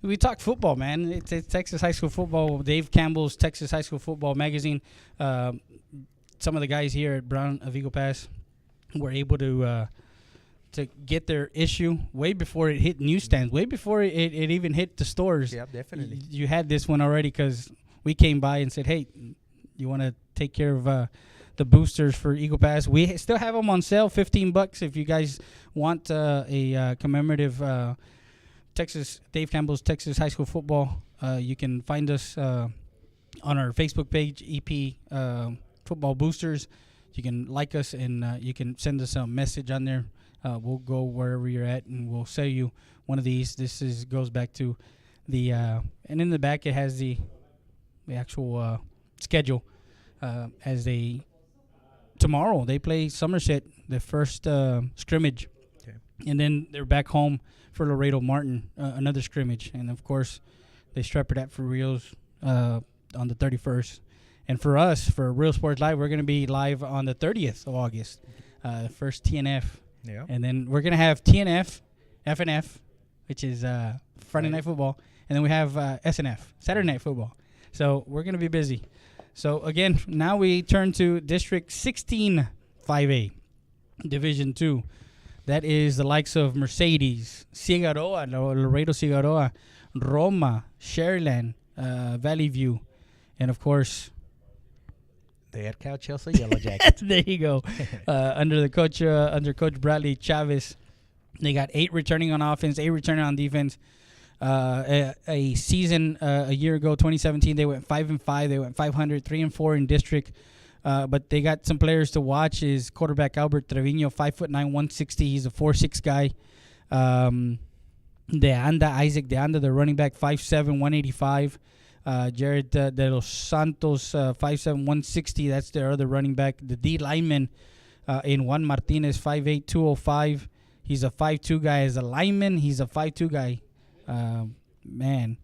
We talk football, man. It's Texas High School Football. Dave Campbell's Texas High School Football magazine. Some of the guys here at Brown of Eagle Pass were able to get their issue way before it hit newsstands, way before it even hit the stores. Yeah, definitely. You had this one already because we came by and said, hey, you want to take care of the boosters for Eagle Pass? We still have them on sale, $15 if you guys want a commemorative Dave Campbell's Texas High School Football. You can find us on our Facebook page, EP Football Boosters. You can like us and you can send us a message on there. We'll go wherever you're at and we'll sell you one of these. This goes back to the and in the back it has the actual schedule as tomorrow they play Somerset, the first scrimmage. Okay. And then they're back home for Laredo Martin, another scrimmage. And, of course, they strap it at for Reals on the 31st. And for us, for Real Sports Live, we're going to be live on the 30th of August, first TNF. Yeah. And then we're going to have TNF, FNF, which is Friday Night Football. And then we have SNF, Saturday Night Football. So we're going to be busy. So, again, now we turn to District 16 5A, Division 2. That is the likes of Mercedes, Cigaroa, Laredo Cigaroa, Roma, Sharyland, Valley View, and, of course, the Ekau Chelsea Yellow Jackets. There you go. Under Coach Bradley Chavez, they got 8 returning on offense, 8 returning on defense. A season a year ago, 2017, they went 5-5. They went 500, 3-4 in district. But they got some players to watch. Is quarterback Albert Trevino, 5'9", 160. He's a 4'6" guy. Isaac Deanda, the running back, 5'7", 185. Jared De Los Santos, 5'7", 160. That's their other running back. The D lineman in Juan Martinez, 5'8", 205. He's a 5'2" guy. As a lineman, he's a 5'2" guy. Man,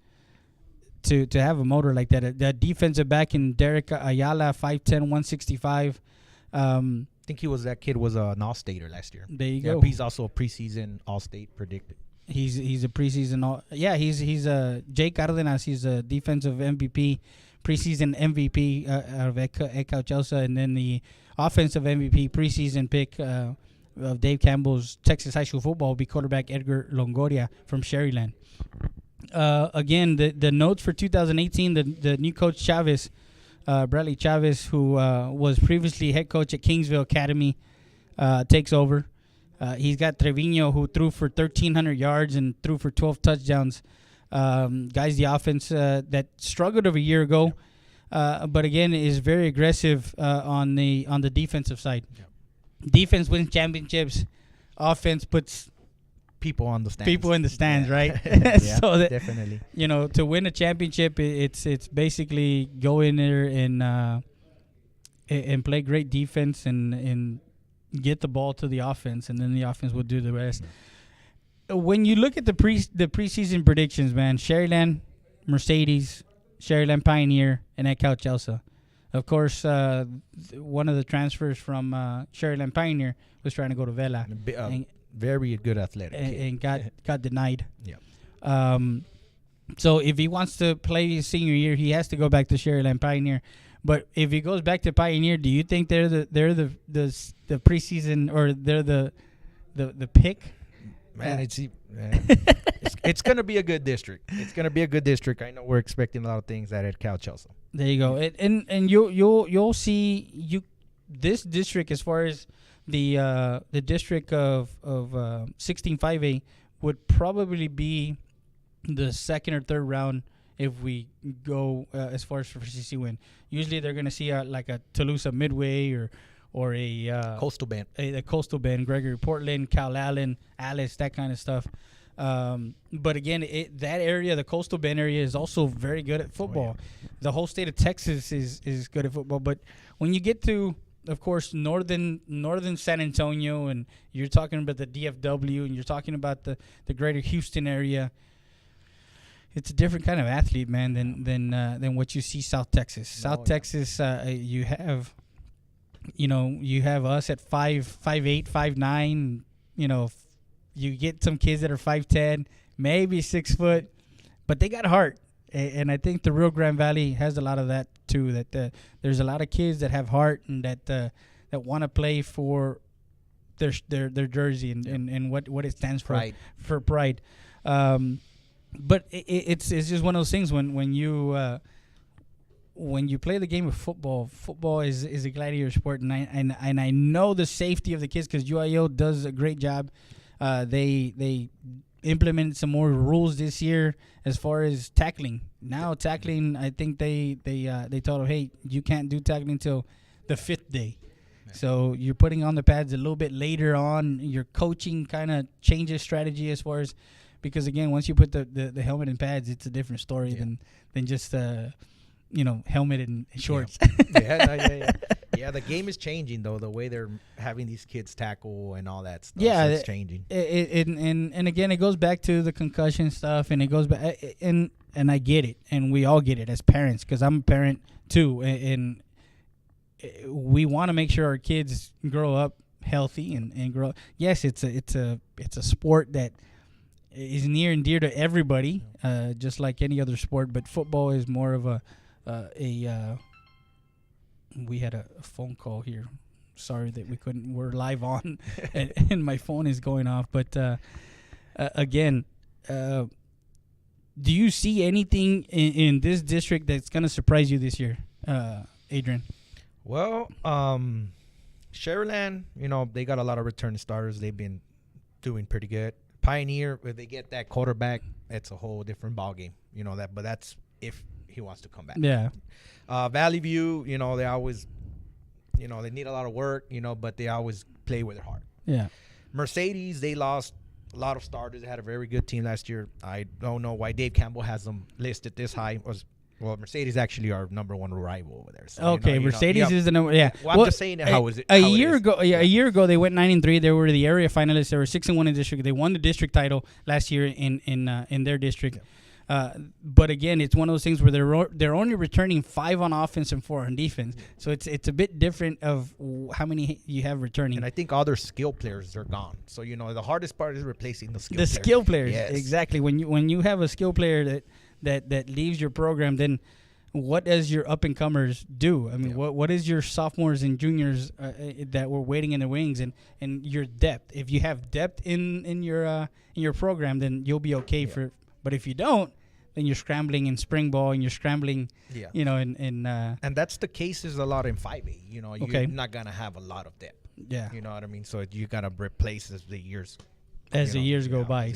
to have a motor like that. That defensive back in Derek Ayala, 5'10", 165. I think that kid was an All-Stater last year. There you go. He's also a preseason All-State predicted. He's a preseason he's Jay Cardenas. He's a defensive MVP, preseason MVP out of Ecal Chelsea, and then the offensive MVP preseason pick of Dave Campbell's Texas high school football will be quarterback Edgar Longoria from Sherryland. Again, the notes for 2018, the new coach Chavez, Bradley Chavez, who was previously head coach at Kingsville Academy, takes over. He's got Trevino, who threw for 1,300 yards and threw for 12 touchdowns. Guys, the offense that struggled over a year ago, but again is very aggressive on the defensive side. Yep. Defense wins championships. Offense puts people on the stands. People in the stands, yeah. right? Yeah, so that, definitely. To win a championship, it's basically go in there and play great defense and get the ball to the offense, and then the offense will do the rest. When you look at the preseason predictions, man, Sherryland, Mercedes, Sherryland Pioneer, and Ecal Chelsea. Of course, one of the transfers from Sherryland Pioneer was trying to go to Vela. Very good athletic and got denied. Yeah. So if he wants to play his senior year, he has to go back to Sherryland Pioneer. But if he goes back to Pioneer, do you think they're the preseason, or they're the pick? Man, it's gonna be a good district. It's gonna be a good district. I know we're expecting a lot of things at Cal Chelsea. There you go. And you'll see this district, as far as the district of 16-5A, would probably be the second or third round if we go as far as for CC win. Usually they're going to see like a Toulouse Midway or a Coastal Bend. A Coastal Bend, Gregory Portland, Cal Allen, Alice, that kind of stuff. But again, that area, the Coastal Bend area, is also very good at football. Oh, yeah. The whole state of Texas is good at football. But when you get to, of course, northern San Antonio, and you're talking about the DFW, and you're talking about the greater Houston area, it's a different kind of athlete, man, than what you see South Texas. South Texas, you have us at 5'8", 5'9". You get some kids that are 5'10", maybe 6 foot, but they got heart. And I think the Rio Grande Valley has a lot of that too. That there's a lot of kids that have heart and that want to play for their jersey and what it stands for. Pride. For pride. But it's just one of those things when you play the game of football. Football is a gladiator sport, and I know the safety of the kids, because UIO does a great job. They implemented some more rules this year as far as tackling. Now tackling, I think they told them, hey, you can't do tackling until the 5th day. So you're putting on the pads a little bit later on. Your coaching kind of changes strategy as far as, because again, once you put the helmet and pads, it's a different story than just helmet and shorts. Yeah, the game is changing, though. The way they're having these kids tackle and all that stuff. Yeah, so it's changing. And again, it goes back to the concussion stuff, and it goes back, and I get it, and we all get it as parents, because I'm a parent too, and we want to make sure our kids grow up healthy and grow. Yes, it's a sport that is near and dear to everybody, just like any other sport. But football is more of a we had a phone call here. Sorry that we couldn't. We're live on, and my phone is going off. But again, do you see anything in this district that's going to surprise you this year, Adrian? Well, Sherryland, they got a lot of return starters. They've been doing pretty good. Pioneer, if they get that quarterback, it's a whole different ballgame. But that's if he wants to come back. Yeah. Valley View, they always, they need a lot of work, but they always play with their heart. Yeah. Mercedes, they lost a lot of starters. They had a very good team last year. I don't know why Dave Campbell has them listed this high. Mercedes actually are number one rival over there. So, okay, Mercedes is the number. Yeah. Well, I'm just saying how is it? A year ago they went 9-3. They were the area finalists. They were 6-1 in district. They won the district title last year in their district. But again, it's one of those things where they're only returning 5 on offense and 4 on defense. So it's a bit different of how many you have returning. And I think all their skill players are gone. So the hardest part is replacing the skill. Skill players, yes. Exactly. When you have a skill player that leaves your program, then what does your up and comers do? I mean, what is your sophomores and juniors that were waiting in the wings and your depth? If you have depth in your program, then you'll be okay for. But if you don't, then you're scrambling in spring ball and you're scrambling, and that's the cases a lot in 5A. You're not gonna have a lot of depth. Yeah, you know what I mean. So you gotta replace as the years go by.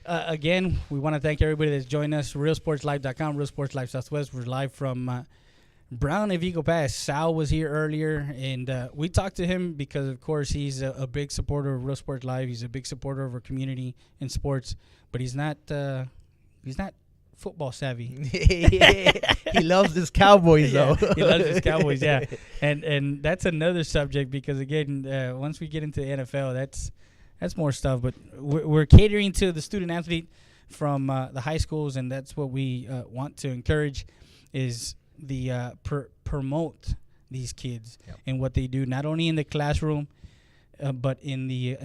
Again, we want to thank everybody that's joined us. RealSportsLive.com, Real Sports Live Southwest. We're live from Brown of Eagle Pass. Sal was here earlier, and we talked to him because, of course, he's a big supporter of Real Sports Live. He's a big supporter of our community in sports, but he's not football savvy. He loves his Cowboys, though. He loves his Cowboys, yeah. And that's another subject because, again, once we get into the NFL, that's more stuff. But we're catering to the student athlete from the high schools, and that's what we want to encourage is the promote these kids and what they do, not only in the classroom, but in the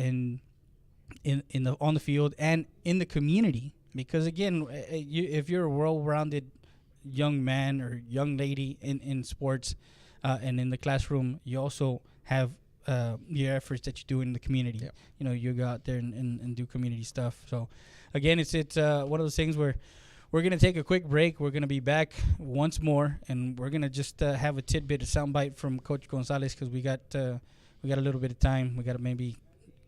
on the field and in the community. Because again, if you're a well-rounded young man or young lady in sports and in the classroom, you also have your efforts that you do in the community. You go out there and do community stuff. So again, it's one of those things where we're going to take a quick break. We're going to be back once more, and we're going to just have a tidbit, a soundbite from Coach Gonzalez because we got a little bit of time. We got maybe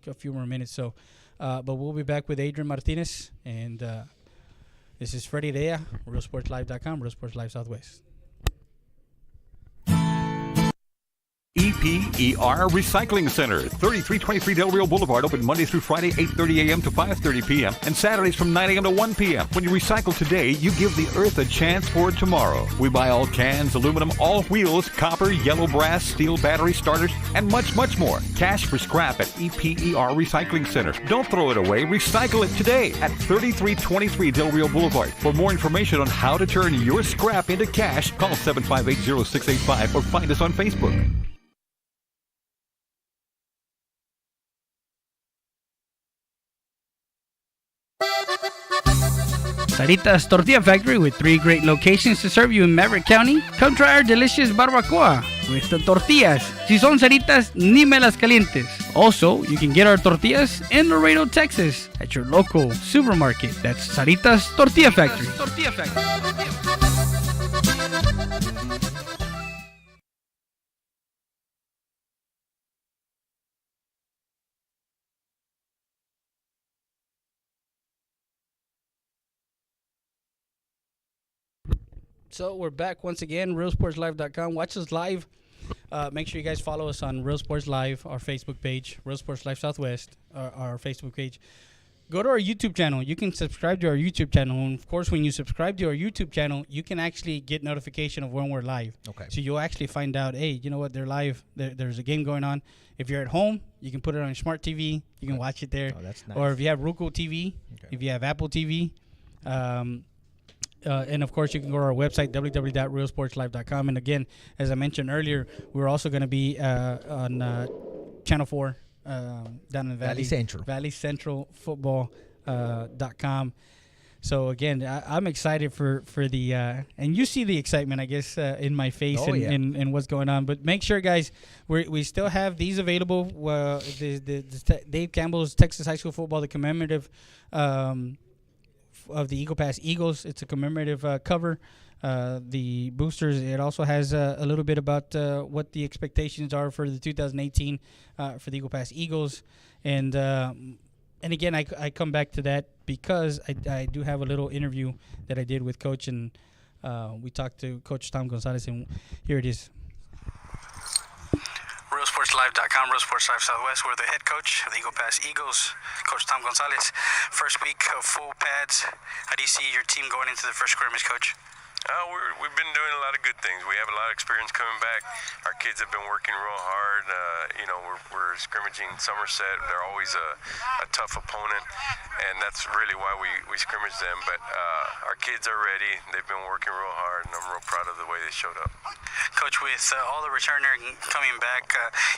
a few more minutes. So, but we'll be back with Adrian Martinez, and this is Freddie Dea, RealSportsLive.com, Real Sports Live Southwest. EPER Recycling Center, 3323 Del Rio Boulevard, open Monday through Friday, 8:30 a.m. to 5:30 p.m. and Saturdays from 9 a.m. to 1 p.m. When you recycle today, you give the earth a chance for tomorrow. We buy all cans, aluminum, all wheels, copper, yellow brass, steel battery starters, and much, much more. Cash for scrap at EPER Recycling Center. Don't throw it away. Recycle it today at 3323 Del Rio Boulevard. For more information on how to turn your scrap into cash, call 758-0685 or find us on Facebook. Sarita's Tortilla Factory with 3 great locations to serve you in Maverick County. Come try our delicious barbacoa with the tortillas. Si son Saritas, ni me las calientes. Also, you can get our tortillas in Laredo, Texas at your local supermarket. That's Sarita's Tortilla Factory. So we're back once again, RealSportsLive.com. Watch us live. Make sure you guys follow us on Real Sports Live, our Facebook page, Real Sports Live Southwest, our Facebook page. Go to our YouTube channel. You can subscribe to our YouTube channel. And, of course, when you subscribe to our YouTube channel, you can actually get notification of when we're live. Okay. So you'll actually find out, hey, you know what, they're live. There's a game going on. If you're at home, you can put it on your smart TV. You can watch it there. Oh, that's nice. Or if you have Roku TV, if you have Apple TV, and, of course, you can go to our website, www.realsportslive.com. And, again, as I mentioned earlier, we're also going to be on Channel 4 down in Valley Central. ValleyCentralFootball.com. So, again, I'm excited for the and you see the excitement, I guess, in my face and what's going on. But make sure, guys, we still have these available. The Dave Campbell's Texas High School Football, the commemorative of the Eagle Pass Eagles. It's a commemorative cover. The boosters, it also has a little bit about what the expectations are for the 2018 for the Eagle Pass Eagles. And again, I come back to that because I do have a little interview that I did with Coach, and we talked to Coach Tom Gonzalez, and here it is. RealSportsLive.com, Real Sports Live Southwest. We're the head coach of the Eagle Pass Eagles, Coach Tom Gonzalez. First week of full pads. How do you see your team going into the first scrimmage, Coach? We've been doing a lot of good things. We have a lot of experience coming back. Our kids have been working real hard. We're scrimmaging Somerset. They're always a tough opponent, and that's really why we scrimmage them. But our kids are ready. They've been working real hard, and I'm real proud of the way they showed up. Coach, with all the returner coming back,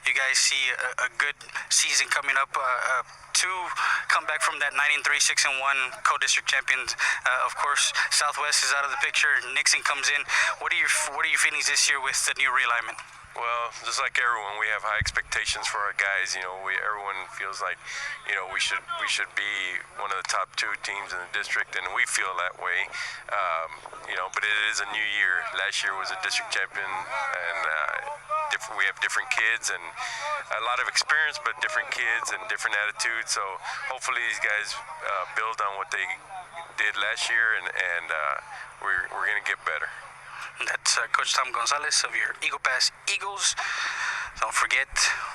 you guys see a good season coming up to come back from that 9-3, 6-1 co-district champions. Of course, Southwest is out of the picture. Nixon comes in. What are your feelings this year with the new realignment? Well, just like everyone, we have high expectations for our guys. Everyone feels like, we should be one of the top 2 teams in the district, and we feel that way. But it is a new year. Last year was a district champion, and we have different kids and a lot of experience, but different kids and different attitudes. So hopefully these guys build on what they did last year, and we're going to get better. That's Coach Tom Gonzalez of your Eagle Pass Eagles. Don't forget,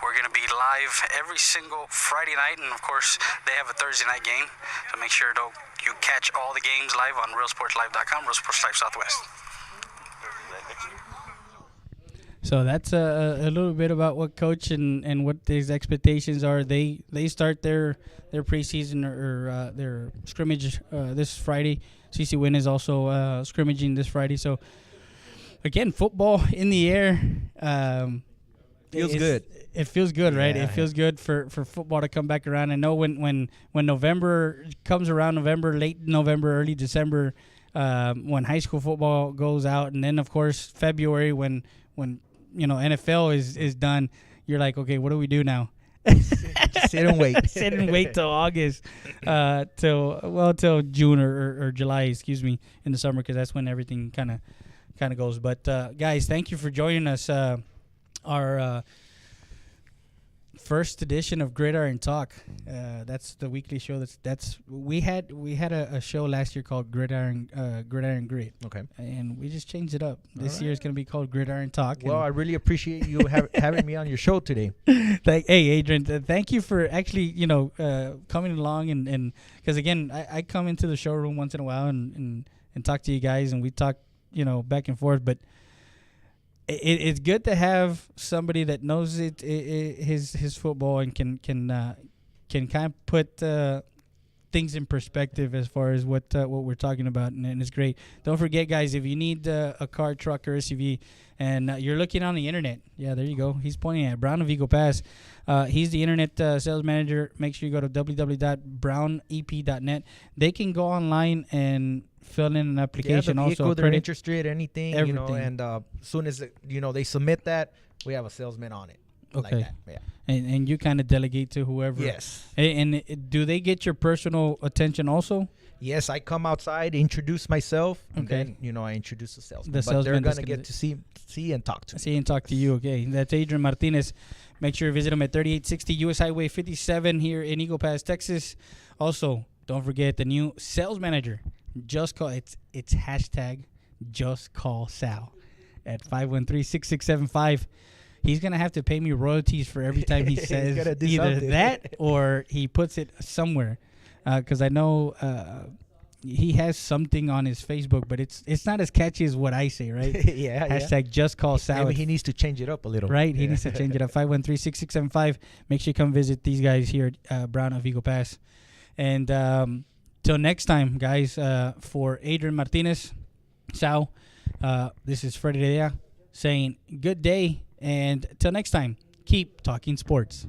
we're going to be live every single Friday night, and of course, they have a Thursday night game. So make sure you catch all the games live on RealSportsLive.com, Real Sports Live Southwest. So that's a little bit about what Coach and what his expectations are. They start their preseason or their scrimmage this Friday. CC Win is also scrimmaging this Friday. So again, football in the air. Feels good. It feels good, right? Yeah, it feels good for football to come back around. I know when November comes around, late November, early December, when high school football goes out, and then of course February when NFL is done, you're like, okay, what do we do now? Just sit and wait. Sit and wait till August, till June or July, excuse me, in the summer, because that's when everything kind of goes. But guys, thank you for joining us. Our first edition of Girdiron Talk. That's the weekly show. We had a show last year called Girdiron Grit. Okay. And we just changed it up. This year it's going to be called Girdiron Talk. Well, I really appreciate you having me on your show today. Hey, Adrian, thank you for actually, coming along and because again, I come into the showroom once in a while and talk to you guys, and we talk, back and forth, but it's good to have somebody that knows his football and can kind of put things in perspective as far as what we're talking about, and it's great. Don't forget, guys, if you need a car, truck, or SUV, and you're looking on the internet, yeah, there you go. He's pointing at Brown of Eagle Pass. He's the internet sales manager. Make sure you go to www.brownep.net. They can go online and fill in an application. The vehicle, also they're interested, anything, everything. And as soon as they submit that, we have a salesman on it. Okay. Like that. Yeah. And you kind of delegate to whoever. Yes. And do they get your personal attention also? Yes, I come outside, introduce myself, and Okay. then I introduce the salesman. The But they're salesman gonna is get to see and talk to me. See and talk to you. Okay, that's Adrian Martinez. Make sure you visit him at 3860 US Highway 57 here in Eagle Pass, Texas. Also, don't forget the new sales manager. Just call it's hashtag just call Sal at 513-6675. He's gonna have to pay me royalties for every time he says either something. that or he puts it somewhere, because I know he has something on his Facebook, but it's not as catchy as what I say, right? Yeah. Hashtag just call Sal. Maybe he needs to change it up a little. Right, he needs to change it up. 513-6675. Make sure you come visit these guys here at Brown of Eagle Pass. And till next time, guys, for Adrian Martinez, Sal, this is Freddie Dea saying good day. And till next time, keep talking sports.